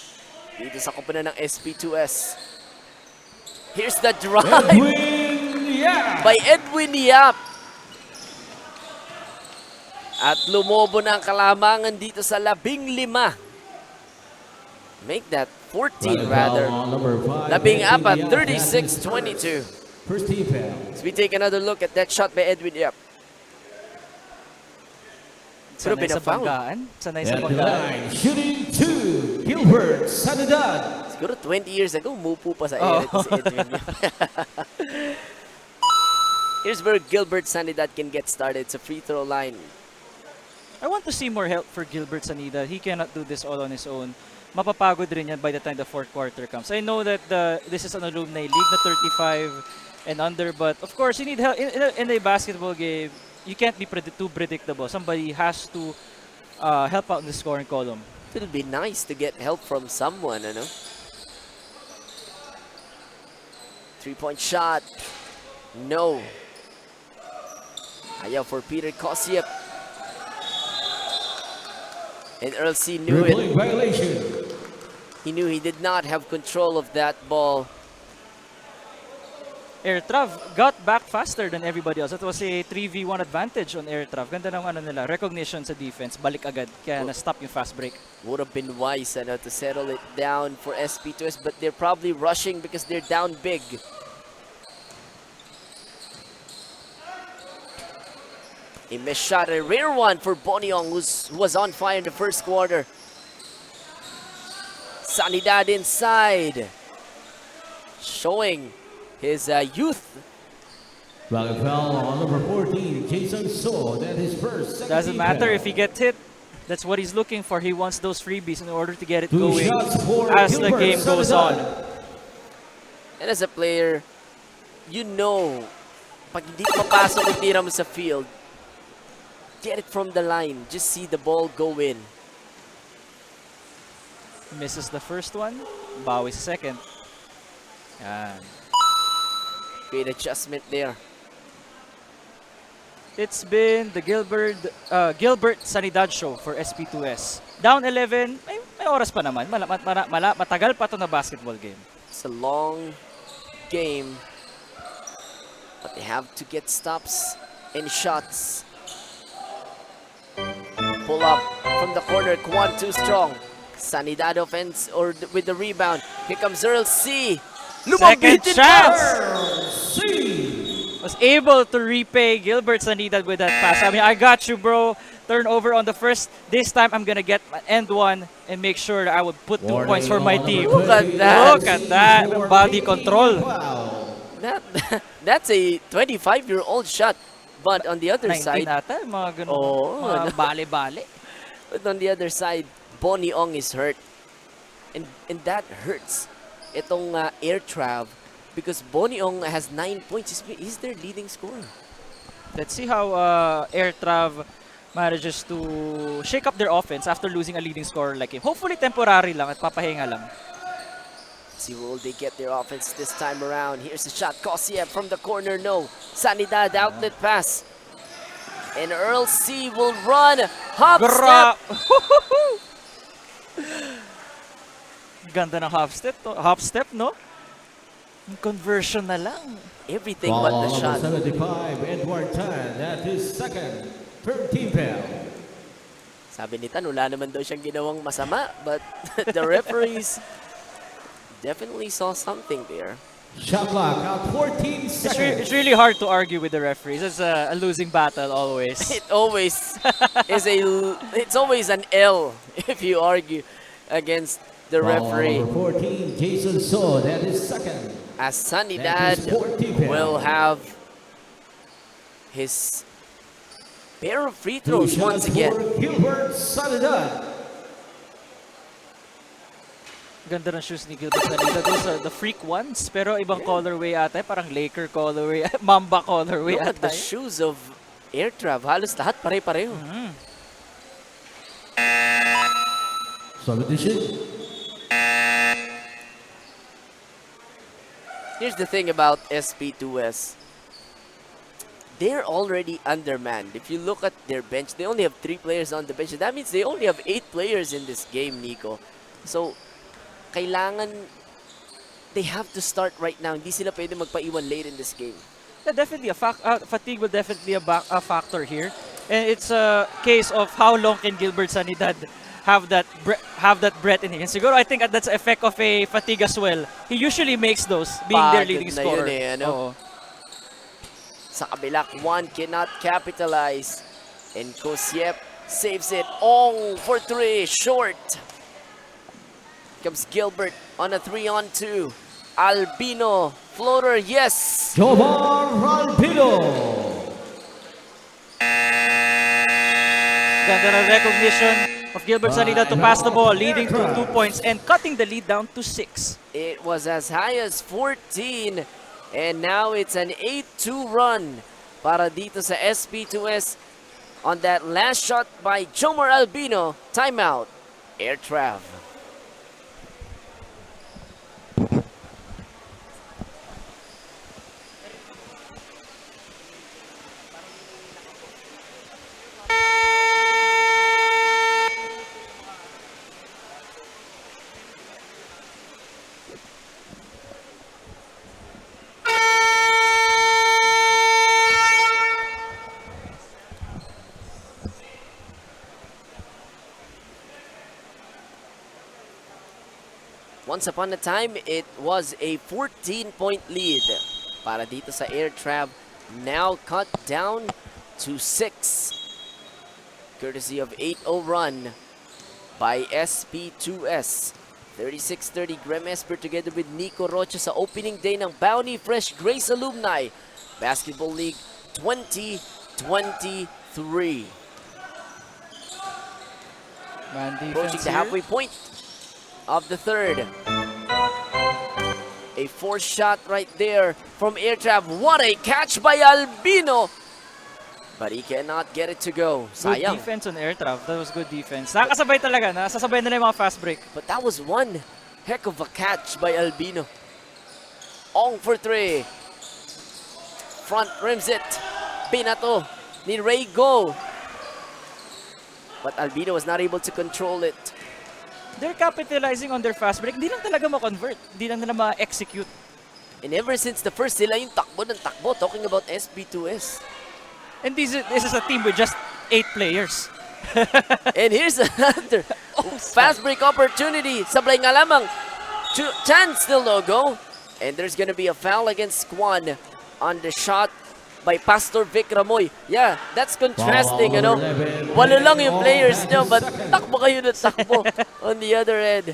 dito sa koponan ng SP2S. Here's the drive by Edwin Yap. At lumobo na ang kalamangan dito sa 15. Make that 14 rather. Labing apat, 36-22. First team foul. As we take another look at that shot by Edwin Yap. Could have Sanay been a sa foul. banggaan. Sanay sa At the banggaan. line, shooting 2, Gilbert Sanidad. Siguro 20 years ago, mupo pa sa area si Edwin Yap. Here's where Gilbert Sanidad can get started sa free throw line. I want to see more help for Gilbert Sanida. He cannot do this all on his own. Mapapagod rin yan by the time the fourth quarter comes. I know that this is an alumni league na 35 and under, but of course, you need help. In a basketball game, you can't be too predictable. Somebody has to help out in the scoring column. It would be nice to get help from someone, ano? 3-point shot. No. Ayaw for Peter Kosiep. And Earl C. knew it. Dribbling violation. He knew he did not have control of that ball. AIRTRAV got back faster than everybody else. It was a 3v1 advantage on AIRTRAV. Ganda ng ano nila, recognition sa defense. Balik agad. Kaya na-stop yung fast break. Would have been wise, ano, to settle it down for SP2S, but they're probably rushing because they're down big. A missed shot, a rare one for Boniong, who was on fire in the first quarter. Sanidad inside, showing his youth. Back foul on number 14, Jason So. That is first. Second Doesn't team matter foul. if he gets hit. That's what he's looking for. He wants those freebies in order to get it 2 going shots for as the Gilbert game goes on. Sanidad. And as a player, you know, pag hindi mapasok yung tira mo sa field, get it from the line. Just see the ball go in. Misses the first one. Bawi sa second. Yan. Great adjustment there. It's been the Gilbert Sanidad show for SP2S. Down 11, may oras pa naman. Matagal pa to na basketball game. It's a long game, but they have to get stops and shots. Pull up from the corner, Kwan too strong. Sanidad offense or with the rebound. Here comes Earl C. Second Lumabit chance! C. Was able to repay Gilbert Sanidad with that pass. I mean, I got you, bro. Turnover on the first. This time, I'm gonna get an end one and make sure that I would put 2 points for my team. Look at that. Look at that. Body control. Wow. That's a 25-year-old shot. But on the other 19 side, ata, mga ganun. Oo, Mga bale-bale. but on the other side, Boniong is hurt. And that hurts. Itong AIRTRAV because Boniong has 9 points. He's their leading scorer. Let's see how AIRTRAV manages to shake up their offense after losing a leading scorer like him. Hopefully temporary lang at papahinga lang. See, will they get their offense this time around? Here's the shot. Kosiev from the corner. No. Sanidad outlet pass. And Earl C will run. Hop step. Ganda ng hop step, no? Yung conversion na lang. Everything but the Foul shot. number 75, Edward Tan. That is second. Third team foul. Sabi ni Tan, wala naman daw siyang ginawang masama. But the referees definitely saw something there. Shot clock at 14 It's seconds. really hard to argue with the referees. It's a losing battle always. It always is it's always an L if you argue against the Ball referee. number 14, Jason So, that is second. As Sanidad That is 40 will pounds. have his pair of free Two throws once shots again. for Gilbert Sanidad. Ganda ng shoes ni Gilbert Sanida. Those are the freak ones, pero ibang colorway ata. Parang Laker colorway, Mamba colorway Look at the ata. shoes of AIRTRAV. Halos lahat pare-pareho. Substitution. Here's the thing about SP2S. They're already undermanned. If you look at their bench, they only have 3 players on the bench. That means they only have 8 players in this game, Nico. So, kailangan they have to start right now. Hindi sila pwede magpaiwan late in this game. Yeah, definitely fatigue will definitely a factor here, and it's a case of how long can Gilbert Sanidad have that breath in him. And siguro I think that's the effect of a fatigue as well. He usually makes those, being their Pagod leading na scorer. yun eh, ano? Oo. Sa kabila, Juan cannot capitalize. And Kosiep saves it. Ong for 3, short. Comes Gilbert on a 3-on-2. Albino, floater, yes! Jomar Albino. Ganda ng recognition of Gilbert Sanidad to pass the ball, leading to 2 points and cutting the lead down to 6. It was as high as 14. And now it's an 8-2 run para dito sa SP2S on that last shot by Jomar Albino. Timeout, AIRTRAV. Once upon a time, it was a 14-point lead para dito sa AIRTRAV. Now cut down to 6. Courtesy of 8-0 run by SP2S. 36-30 Grem Esper together with Nico Rocha sa opening day ng Bounty Fresh Grace Alumni Basketball League 2023. Man defense Approaching the here. halfway point of the third. A forced shot right there from AIRTRAV. What a catch by Albino! But he cannot get it to go. Good Sayang. defense on AIRTRAV. That was good defense. Nakakasabay talaga. Nasasabay nila yung mga fast break. But that was one heck of a catch by Albino. Ong for 3. Front rims it. Pinato ni Ray Go. But Albino was not able to control it. They're capitalizing on their fast break. Hindi lang talaga ma-convert. Hindi lang nila ma-execute. And ever since the first, sila yung takbo ng takbo. Talking about SP2S. And this is a team with just 8 players. And here's another fast break opportunity. Sablay nga lamang. Chance still no go. And there's gonna be a foul against Kwan on the shot by Pastor Vic Ramoy. Yeah, that's contrasting, you know. Walo lang yung players nyo, but takbo kayo na takbo on the other end.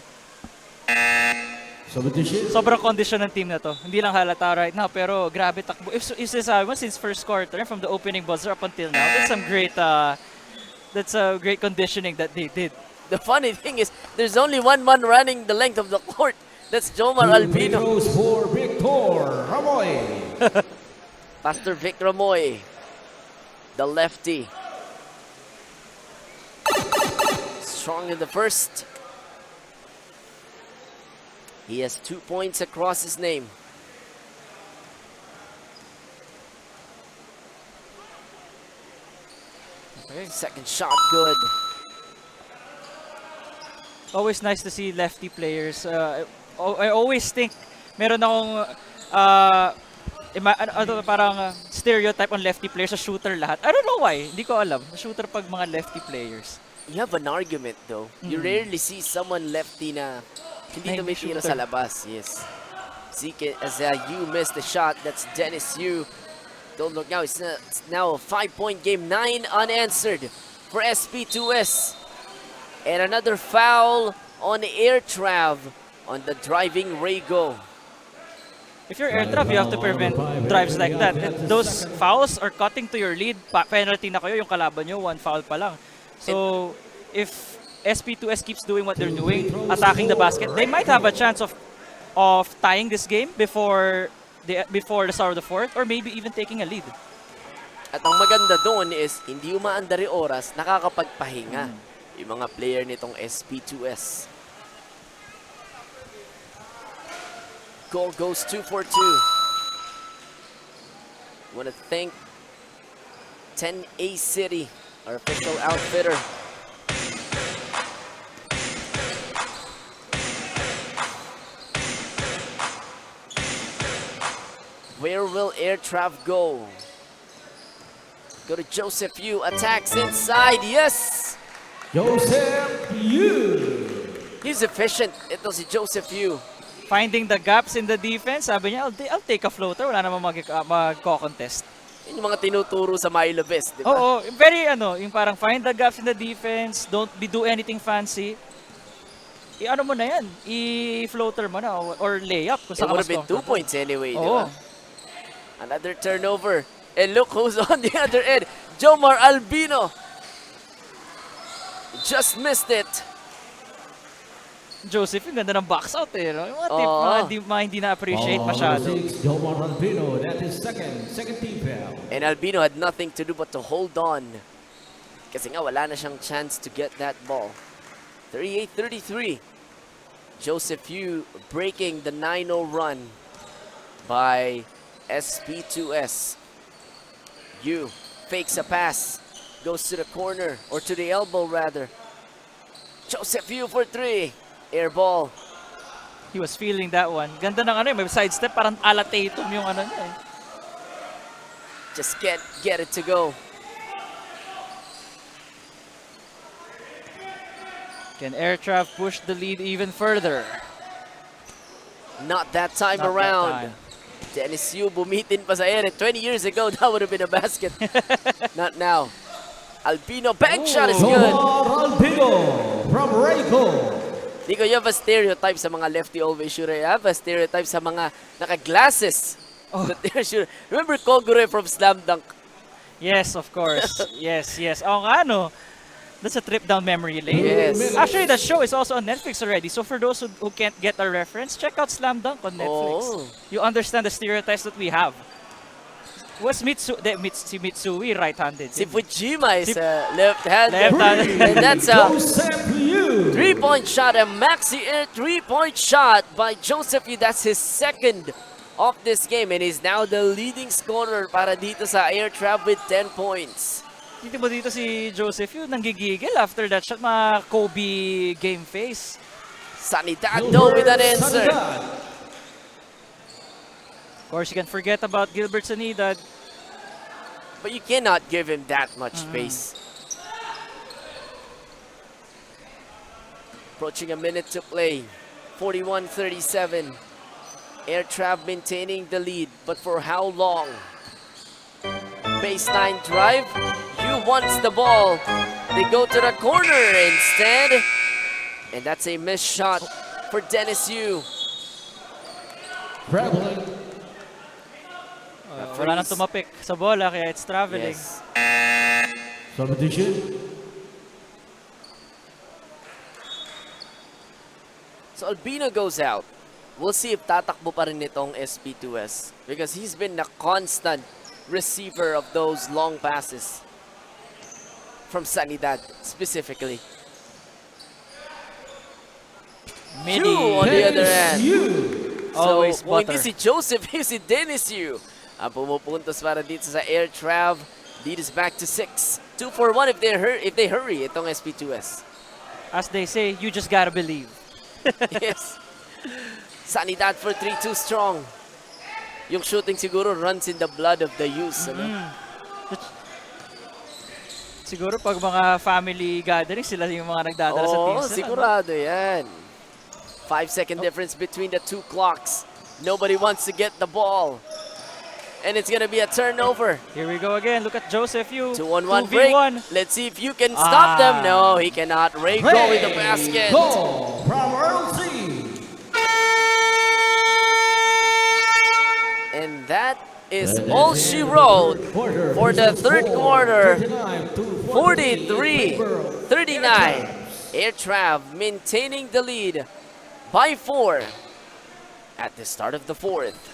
Substitution. Sobrang condition ng team na to. Hindi lang halata right now, pero grabe takbo. If sasabi mo, since first quarter, from the opening buzzer up until now, that's a great conditioning that they did. The funny thing is, there's only one man running the length of the court. That's Jomar Albino. Goes for Victor Ramoy. Pastor Vic Ramoy, the lefty. Strong in the first. He has 2 points across his name. Okay. Second shot, good. Always nice to see lefty players. I always think meron akong parang stereotype on lefty players sa shooter lahat. I don't know why. Hindi ko alam. Shooter pag mga lefty players. You have an argument though. You rarely see someone lefty na hindi Na hindi tumitira shooter. sa labas. Yes. Zeke as you missed the shot. That's Dennis Yu. Don't look now. It's now a 5-point game. 9 unanswered for SP2S. And another foul on AIRTRAV on the driving Rego. If you're AIRTRAV, you have to prevent drives like that. And those fouls are cutting to your lead. Penalty na kayo, yung kalaban nyo, 1 foul pa lang. So, if SP2S keeps doing what they're doing, attacking the basket, they might have a chance of tying this game before the start of the fourth, or maybe even taking a lead. At ang maganda doon is, hindi umaandar yung oras, nakakapagpahinga yung mga player nitong SP2S. Goal goes 2 for 2. Want to thank 10A City, our official outfitter. Where will AIRTRAV go? Go to Joseph Yu, attacks inside, yes! Joseph Yu. He's efficient, ito si Joseph Yu. Finding the gaps in the defense, sabi niya, I'll take a floater, wala namang magko-contest. Yun yung mga tinuturo sa Milo Best, di ba? Oo, very yung parang find the gaps in the defense, don't do anything fancy. I-ano mo na yan, i-floater mo na or layup kung It saan ka would mas have been 2 comfortable. points anyway, di Oo. ba? Another turnover. And look who's on the other end. Jomar Albino. Just missed it. Joseph, yung ganda ng box out eh. No? Yung mga tip, mga hindi na-appreciate Ball masyado. number 6, Jomar Albino. That is second team foul. And Albino had nothing to do but to hold on. Kasi nga wala na siyang chance to get that ball. 38-33. Joseph Yu breaking the 9-0 run by SP2S. Yu fakes a pass. Goes to the corner, or to the elbow rather. Joseph Yu for 3. Air ball. He was feeling that one. Ganda ng may sidestep, parang ala Tatum yung niya eh. Just get it to go. Can AIRTRAV push the lead even further? Not that time Not that around. time. Dennis Yu bumitin pa sa air. 20 years ago, that would have been a basket. Not now. Albino bank shot is good. Jomar Albino from Rayco. Nico, you have a stereotype sa mga lefty always shooter. You have a stereotype sa mga naka-glasses that they're shooter. Remember Kogure from Slam Dunk? Yes, of course. yes. Oo nga, no? That's a trip down memory lane. Yes. Actually, the show is also on Netflix already. So for those who can't get a reference, check out Slam Dunk on Netflix. Oh. You understand the stereotypes that we have. Was Mitsui right-handed? Si Fujima is left-handed. Left-handed. And that's a Joseph Yu. 3-point shot, a maxi air 3-point shot by Joseph Yu. That's his second of this game, and he's now the leading scorer para dito sa AIRTRAV with 10 points. Dito mo dito si Joseph Yu nanggigigil after that shot, mga Kobe game face. Sanidad though with an answer. Sanidad. Of course, you can forget about Gilbert Sanidad. But you cannot give him that much space. Approaching a minute to play. 41-37. AIRTRAV maintaining the lead, but for how long? Baseline drive. Yu wants the ball. They go to the corner instead. And that's a missed shot for Dennis Yu. Traveling. Wala nang tumapik sa bola, kaya it's traveling. Yes. Substitution. So Albino goes out. We'll see if tatakbo pa rin itong SP2S because he's been a constant receiver of those long passes from Sanidad specifically. Midi. Yu on the other Dennis end. Yu. So, Always kung hindi butter. si Joseph, si Dennis Yu ang pumupuntos para dito sa AIRTRAV. Lead is back to 6. 2 for 1 if they hurry itong SP2S. As they say, you just gotta believe. Yes. Sanidad for 3, too strong. Yung shooting siguro runs in the blood of the Yus. Ano? Siguro pag mga family gathering, sila yung mga nagdadala sa Oo, teams nila. sigurado yan. 5-second difference between the two clocks. Nobody wants to get the ball. And it's going to be a turnover. Here we go again. Look at Joseph Yu. 2-on-1 break. 2v1. Let's see if you can stop them. No, he cannot. Ray go with the basket. Goal from RLC. And that is all she wrote for the third quarter. 43-39. AIRTRAV maintaining the lead by 4 at the start of the fourth.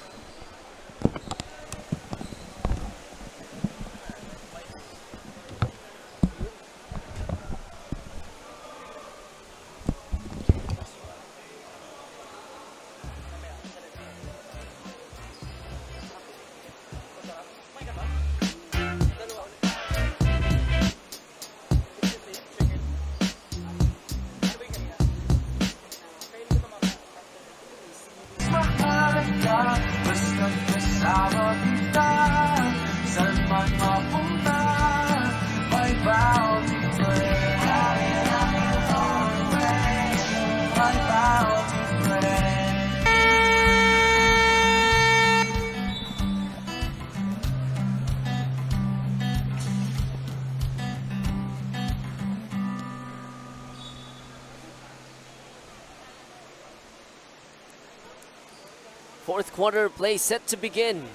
Fourth quarter play set to begin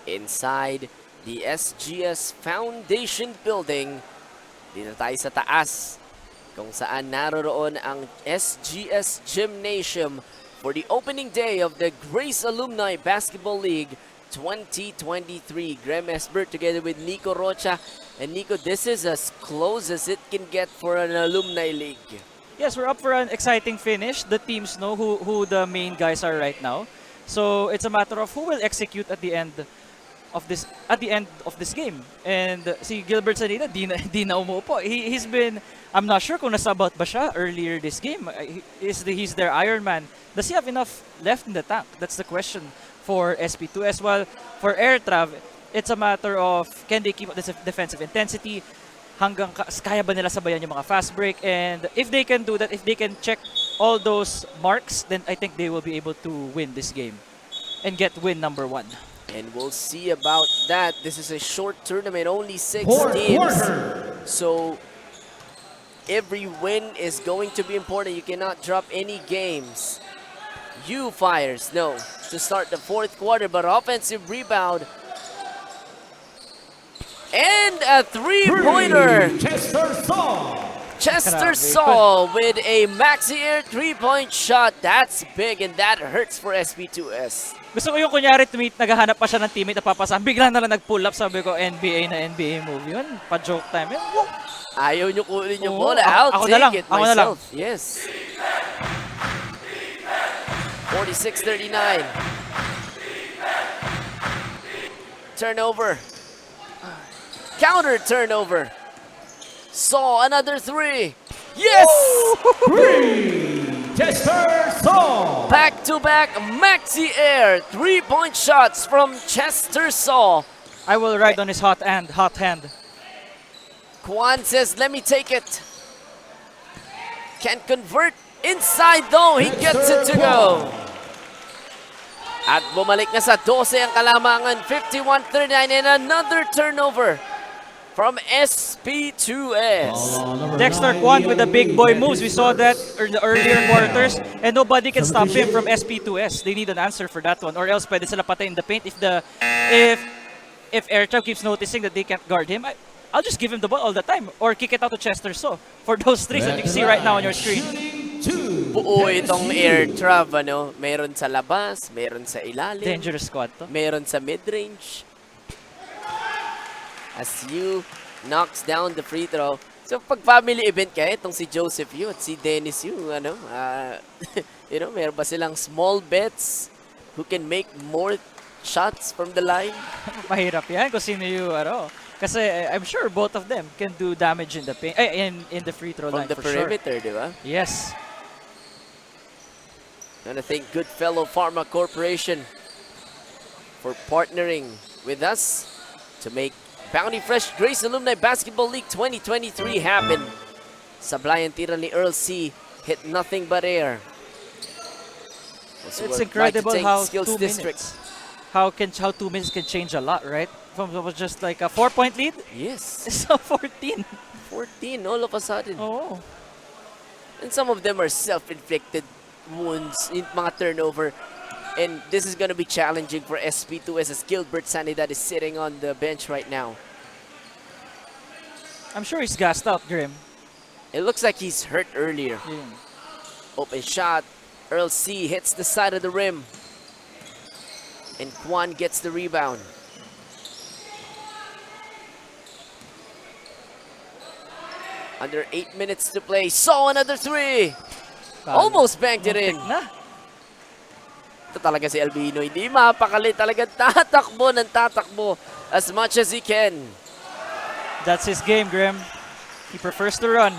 inside the SGS Foundation Building. Dito tayo sa taas kung saan naroroon ang SGS Gymnasium for the opening day of the Grace Alumni Basketball League 2023. Graham Esbert together with Nico Rocha. And Nico, this is as close as it can get for an alumni league. Yes, we're up for an exciting finish. The teams know who the main guys are right now. So it's a matter of who will execute at the end of this game. And si Gilbert Sanita, di na umuupo. He's been, I'm not sure kung nasabat ba siya earlier this game. He's their Iron Man. Does he have enough left in the tank? That's the question for SP2S. Well, for AIRTRAV, it's a matter of can they keep up this defensive intensity? Hanggang kaya ba nila sabayan yung mga fast break? And if they can do that, if they can check all those marks, then I think they will be able to win this game and get win number 1. And we'll see about that. This is a short tournament, only 6 Fourth teams. quarter. So every win is going to be important. You cannot drop any games. You fires, no, to start the fourth quarter, but offensive rebound. And a three-pointer. Chester Saul with a maxi air three-point shot. That's big and that hurts for SP2S. Gusto ko yung kunyari naghahanap pa siya ng teammate na papasahan. Bigla na lang nag-pull up. Sabi ko, NBA na NBA move yun. Pa-joke time yun. Woo! Ayaw nyo kunin yung Oo, bola. I'll ako na lang, take it ako na lang. myself. Yes. 46-39. Turnover. Counter turnover. Saw another three. Yes! Chester Saul. Back-to-back maxi air three-point shots from Chester Saw. I will ride on his hot hand. Kwan says, let me take it. Can't convert. Inside though, he gets it to go. At bumalik na sa 12 ang kalamangan, 51-39, and another turnover from SP2S. Dexter Kwan with the big boy moves. We saw that in the earlier quarters, and nobody can stop him from SP2S. They need an answer for that one, or else pwede sila patay in the paint. If AIRTRAV keeps noticing that they can't guard him, I'll just give him the ball all the time, or kick it out to Chester So for those threes that you can see right now on your screen. Buo itong AIRTRAV, ano? Meron sa labas, meron sa ilalim. Dangerous squad to. Meron sa mid-range. As Yu knocks down the free throw. So pag family event kaya, itong si Joseph Yu at si Dennis Yu, ano, you know, meron ba silang small bets who can make more shots from the line? Mahirap yan kung sino yung ano. Kasi I'm sure both of them can do damage in the paint, in the free throw line From the for sure. perimeter, di ba? Yes. And I thank Goodfellow Pharma Corporation for partnering with us to make Bounty Fresh Grace Alumni Basketball League 2023 happen. Sablay ang tira ni Earl C. Hit nothing but air. Also It's would like to incredible take how skills 2 district. minutes. How 2 minutes can change a lot, right? From just like a 4-point lead, Yes, it's a 14. 14 all of a sudden. Oh. And some of them are self-inflicted wounds in mga turnover. And this is going to be challenging for SP2S as Gilbert Sanidad is sitting on the bench right now. I'm sure he's gassed out, Grim. It looks like he's hurt earlier. Yeah. Open shot. Earl C hits the side of the rim. And Kwan gets the rebound. Under 8 minutes to play. Saw another three. Almost banked it in. Muntik na. Ito talaga si Albino. Hindi mapakali. Talaga tatakbo ng tatakbo as much as he can. That's his game, Grim. He prefers to run.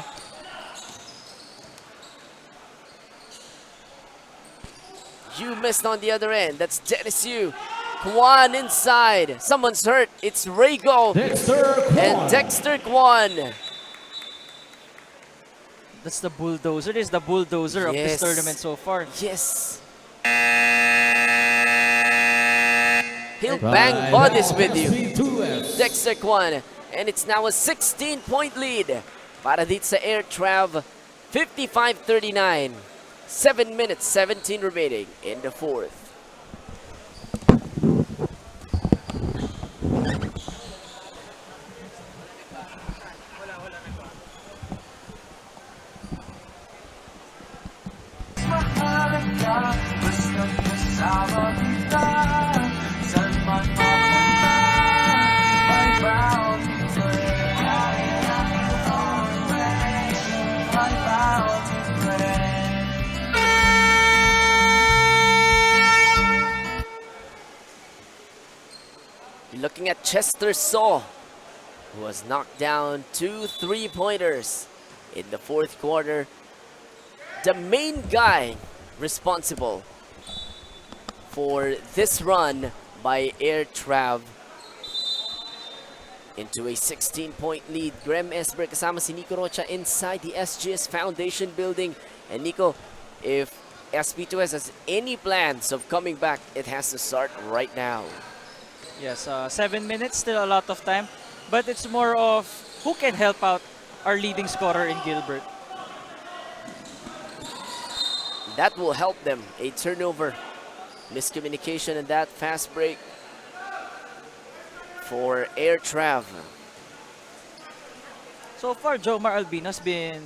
You missed on the other end. That's Dennis Yu. Kwan inside. Someone's hurt. It's Rego Dexter and Kwan. Dexter Kwan. That's the bulldozer. This is the bulldozer of this Yes. tournament so far. Yes. He'll Right bang bodies now, with you. SP2S. Dexter Kwan. And it's now a 16-point lead. Para dito sa AIRTRAV. 55-39. 7 minutes, 17 remaining in the fourth. Looking at Chester Saw, who was knocked down 2 3-pointers in the fourth quarter. The main guy responsible for this run by AIRTRAV into a 16-point lead. Graham Esber kasama si Nico Rocha inside the SGS Foundation building. And Nico, if SP2S has any plans of coming back, it has to start right now. Yes, 7 minutes, still a lot of time. But it's more of who can help out our leading scorer in Gilbert. That will help them. A turnover. Miscommunication and that fast break for AIRTRAV. So far, Jomar Albino's been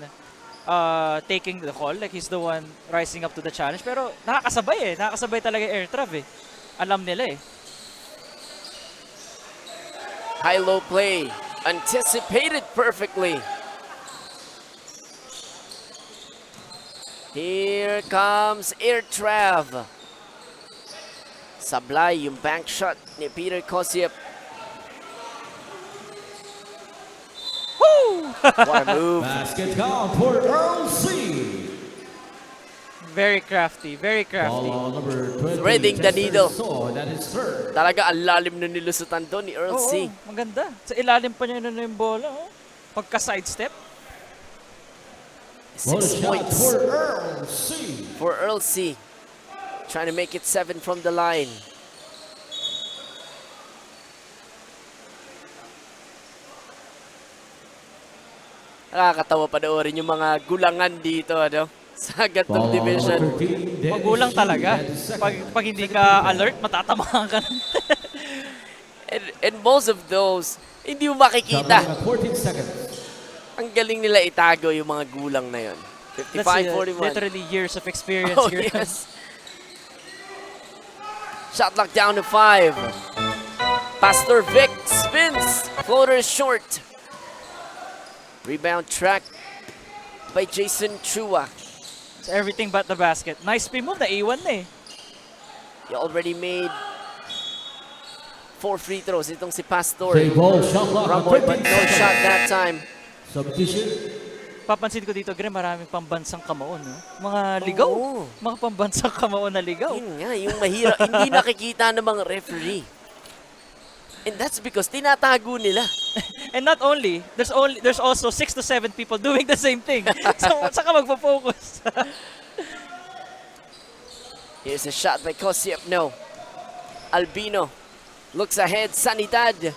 taking the call. Like, he's the one rising up to the challenge. Pero nakakasabay eh. Nakakasabay talaga AIRTRAV eh. Alam nila eh. High-low play. Anticipated perfectly. Here comes AIRTRAV. Sablay yung bank shot ni Peter Kosiep. Woo! What a move. Basket count for Earl C. Very crafty, very crafty. Ball number 20, Threading the Dexter needle. Saw, that is third. Talaga ang lalim na nilusutan doon ni Earl Oo, C. maganda. Sa ilalim pa niya na yung bola. Oh. Pagka-sidestep. Bonus 6 shot points for Earl C. for Earl C. Trying to make it 7 from the line. Nakakatawa panoorin yung mga gulangan dito, ano? Sa gantong division. Magulang talaga. Pag hindi ka alert, matatamahan ka. And most of those, hindi mo makikita. 14 seconds. Ang galing nila itago yung mga gulang na yon. That's 55-41. literally years of experience Oh, here. yes. Shot lock down to 5. Pastor Vic spins. Floater short. Rebound track by Jason Chua. It's everything but the basket. Nice spin move na A1 na eh. He already made 4 free throws. Itong si Pastor. Play ball shot clock on Rumble, but 13 no seconds. shot that time. Substitution. Papansin ko dito, Graham, maraming pambansang kamaon. No? Mga ligaw. Oo. Mga pambansang kamaon na ligaw. Yun nga, yung mahirap. Hindi nakikita ng mga referee. And that's because tinatago nila. And not only, there's also 6 to 7 people doing the same thing. So, saka magpo-focus. Here's a shot by Kosiep. No. Albino looks ahead. Sanidad.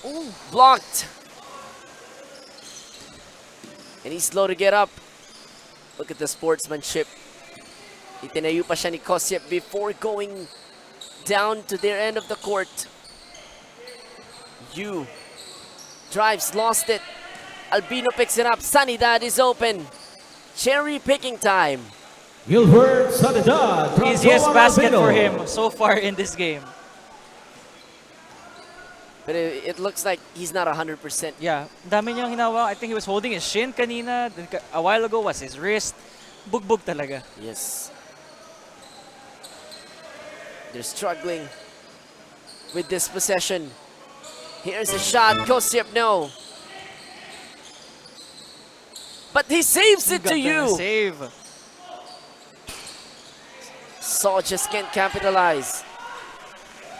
Ooh, blocked. And he's slow to get up. Look at the sportsmanship. Itinayo pa siya ni Kosiep before going down to their end of the court. Yu drives, lost it. Albino picks it up. Sanidad is open. Cherry picking time. Gilbert Sanidad from Easiest Joel basket Albino. for him so far in this game. But it looks like he's not 100%. Yeah, dami niyang hinawa. I think he was holding his shin kanina. Then a while ago was his wrist. Bugbog talaga. Yes. They're struggling with this possession. Here's a shot. Kosiep, no. But he saves it to Ganda you. ng save. Saw just can't capitalize.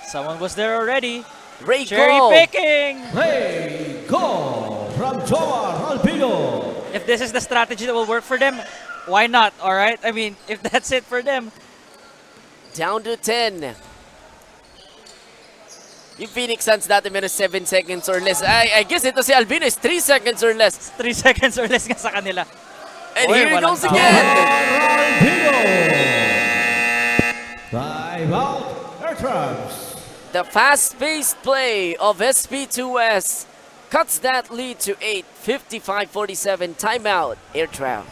Someone was there already. Ray Cherry Go. picking. Play goal from Joel Albino. If this is the strategy that will work for them, why not? All right. I mean, if that's it for them. Down to 10. Yung Phoenix Suns dati meron 7 seconds or less. I guess ito si Albino is 3 seconds or less. 3 seconds or less nga sa kanila. And Oy, here he walang goes tao. again. Albino. Time out. AIRTRAV. The fast-paced play of SP2S cuts that lead to 8, 55-47. Timeout, AIRTRAV.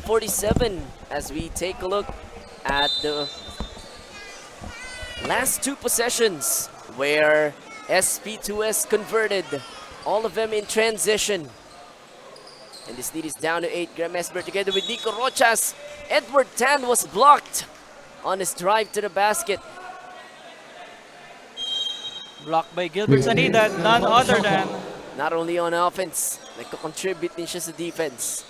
.47 as we take a look at the last two possessions where SP2S converted, all of them in transition. And this lead is down to 8. Graham Esber together with Nico Rochas. Edward Tan was blocked on his drive to the basket. Blocked by Gilbert Sanidad, none other than Not only on offense, nagko-contribute din siya sa defense.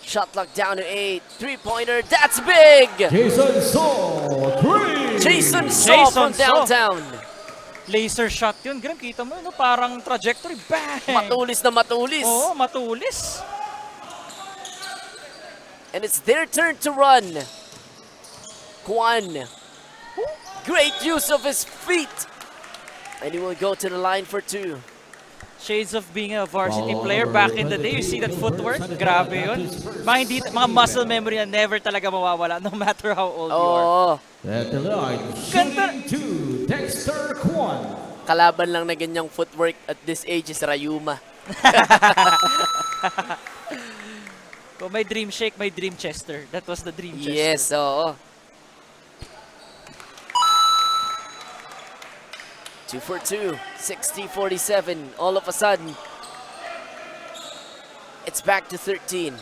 Shot clock down to 8. Three-pointer, that's big! Jason Saw, 3. Jason Saw from Jason Saw. downtown. laser shot yun. Graham, kita mo, no? Parang trajectory. Bang! Matulis na matulis. Oo, matulis. And it's their turn to run. Kwan. Great use of his feet. And he will go to the line for 2. Shades of being a varsity player back in the day. You see that footwork? Grabe yun. Mga muscle memory na never talaga mawawala no matter how old you are. Oo. At the line, Ganda. shooting 2, Dexter Kwan. Kalaban lang na ganyang footwork at this age is Rayuma. Kung may dream shake, may dream Chester. That was the dream Chester. Yes, oo. 2 for 2, 60-47. All of a sudden, it's back to 13.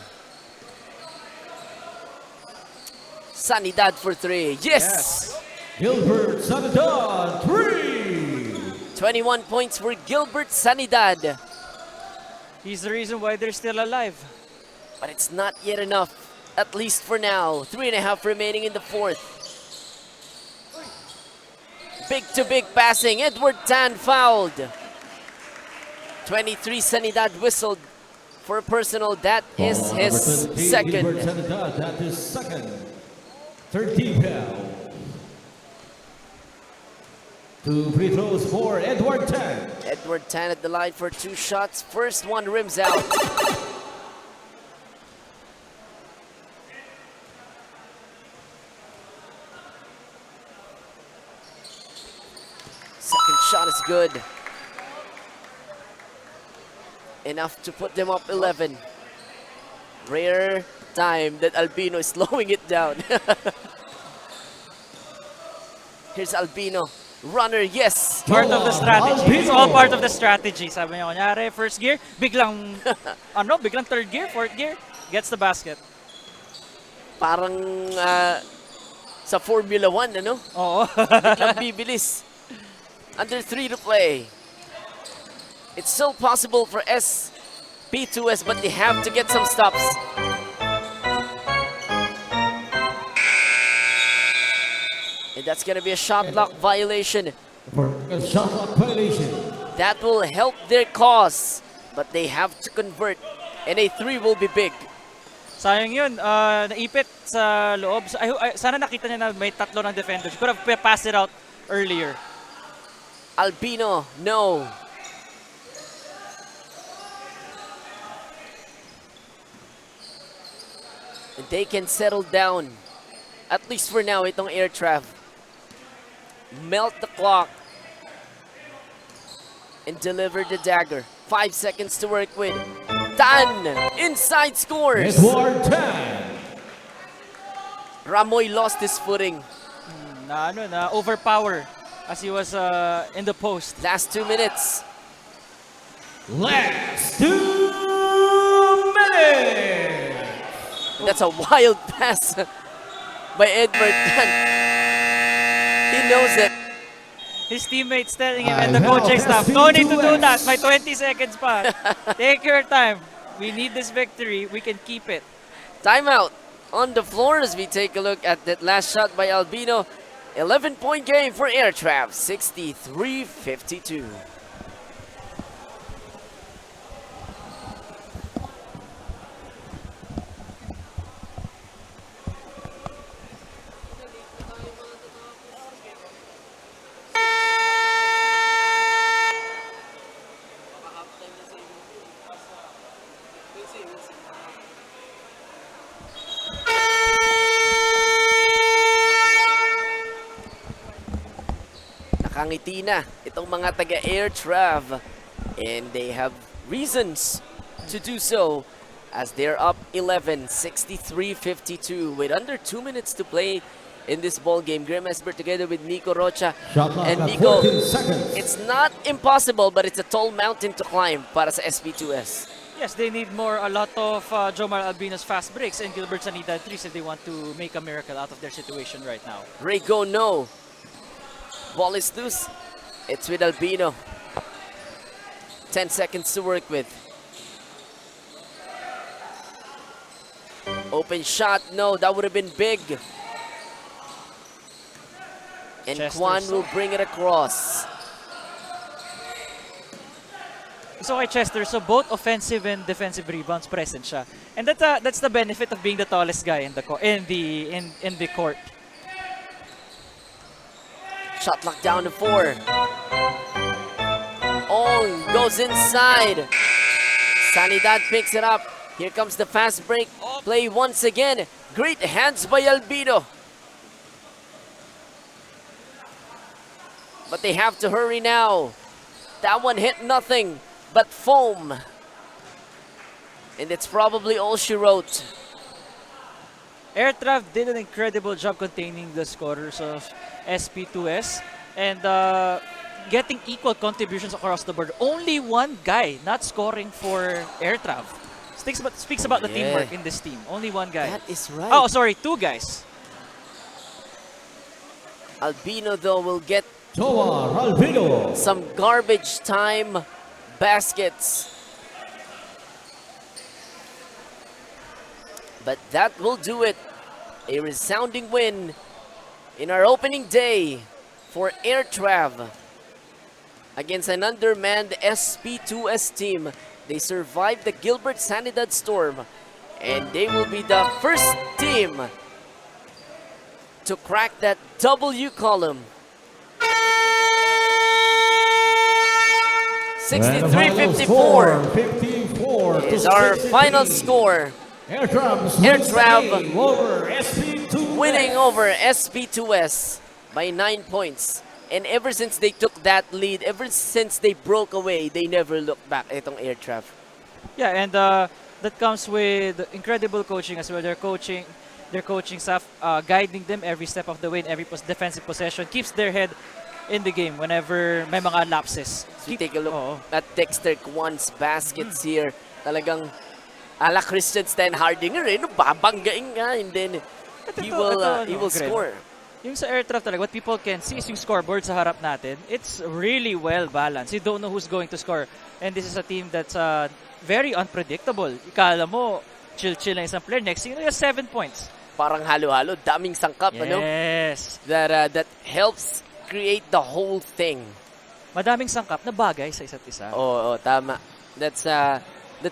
Sanidad for 3. Yes! Gilbert Sanidad, 3. 21 points for Gilbert Sanidad. He's the reason why they're still alive. But it's not yet enough, at least for now. 3.5 remaining in the fourth. Big-to-big passing. Edward Tan fouled. 23 Sanidad whistled for a personal. That is his second. Gilbert Sanidad, that is second. 13 foul. 2 free throws for Edward Tan. Edward Tan at the line for 2 shots. First one rims out. Second shot is good. Enough to put them up 11. Rare time that Albino is slowing it down. Here's Albino. Runner, yes. Part of the strategy. It's all part of the strategy. Sabi niya, kunyari, first gear, biglang, biglang third gear, fourth gear, gets the basket. Parang Sa Formula 1, ano? Oo. Biglang bibilis. Under 3 to play. It's still possible for SP2S, but they have to get some stops. And that's gonna be a shot clock violation. For a shot clock violation. That will help their cause, but they have to convert. And a 3 will be big. Sayang yun, naipit sa loob. Sana nakita niya na may tatlo ng defenders. Could have passed it out earlier. Albino, no. And they can settle down. At least for now, itong AIRTRAV. Melt the clock. And deliver the dagger. 5 seconds to work with. Tan! Inside scores! Edward Tan. Ramoy lost his footing. Na overpower as he was in the post. Last 2 minutes. Last 2 minutes. That's a wild pass by Edward Tan. He knows it. His teammates telling him and the coaching staff, no need to do that. May 20 seconds pa. Take your time. We need this victory. We can keep it. Timeout on the floor as we take a look at that last shot by Albino. 11-point game for AIRTRAV, 63-52. Nakangiti na itong mga taga AIRTRAV, and they have reasons to do so as they're up 11, 63-52 with under 2 minutes to play in this ball game. Graham Esper together with Nico Rocha. Shot clock And at Nico, 14 seconds. it's not impossible, but it's a tall mountain to climb para sa SP2S. Yes, they need a lot of Jomar Albino's fast breaks and Gilbert Sanita threes if they want to make a miracle out of their situation right now. Raygo, no. Ball is loose. It's with Albino. 10 seconds to work with. Open shot, no, that would have been big. And Chester's. Kwan will bring it across. So kay Chester, so both offensive and defensive rebounds present siya. And that's the benefit of being the tallest guy in the court. Shot clock down to 4. Ong goes inside. Sanidad picks it up. Here comes the fast break play once again. Great hands by Albino. But they have to hurry now. That one hit nothing but foam. And it's probably all she wrote. AIRTRAV did an incredible job containing the scorers of SP2S and getting equal contributions across the board. Only one guy not scoring for AIRTRAV. Speaks about the teamwork in this team. Only one guy. That is right. Oh, sorry, 2 guys. Albino, though, will get Toa Albino. some garbage time baskets. But that will do it. A resounding win in our opening day for AIRTRAV against an undermanned SP2S team. They survived the Gilbert Sanidad storm, and they will be the first team to crack that W column. 63-54 54 is our final score. AIRTRAV over SP2S. Winning over SP2S by 9 points. And ever since they took that lead, ever since they broke away, they never looked back itong AIRTRAV. Yeah, and that comes with incredible coaching as well. Their coaching staff guiding them every step of the way in every defensive possession, keeps their head in the game whenever may mga lapses. So take a look at Dexter Kwan's baskets here. Talagang ala Christian Sten Hardinger, babanggain nga, and then he will score. yung sa AIRTRAV talaga, what people can see is yung scoreboard sa harap natin. It's really well balanced. You don't know who's going to score. And this is a team that's very unpredictable. Ikala mo, chill-chill na isang player. Next thing you know, 7 points. Parang halo-halo, daming sangkap, ano? Yes. That helps create the whole thing. Madaming sangkap na bagay sa isa't isa. Oo, tama. That's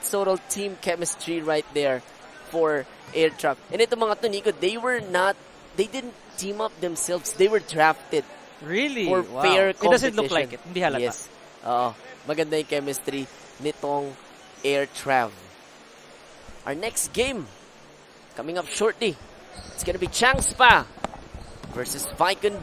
total team chemistry right there for AIRTRAV. And ito mga to, Nico, they didn't team up themselves. They were drafted Really? for Wow. fair It competition. doesn't look like it. Hindi halata. Yes. Oo. Maganda yung chemistry nitong AIRTRAV. Our next game coming up shortly. It's gonna be Changspa versus Viking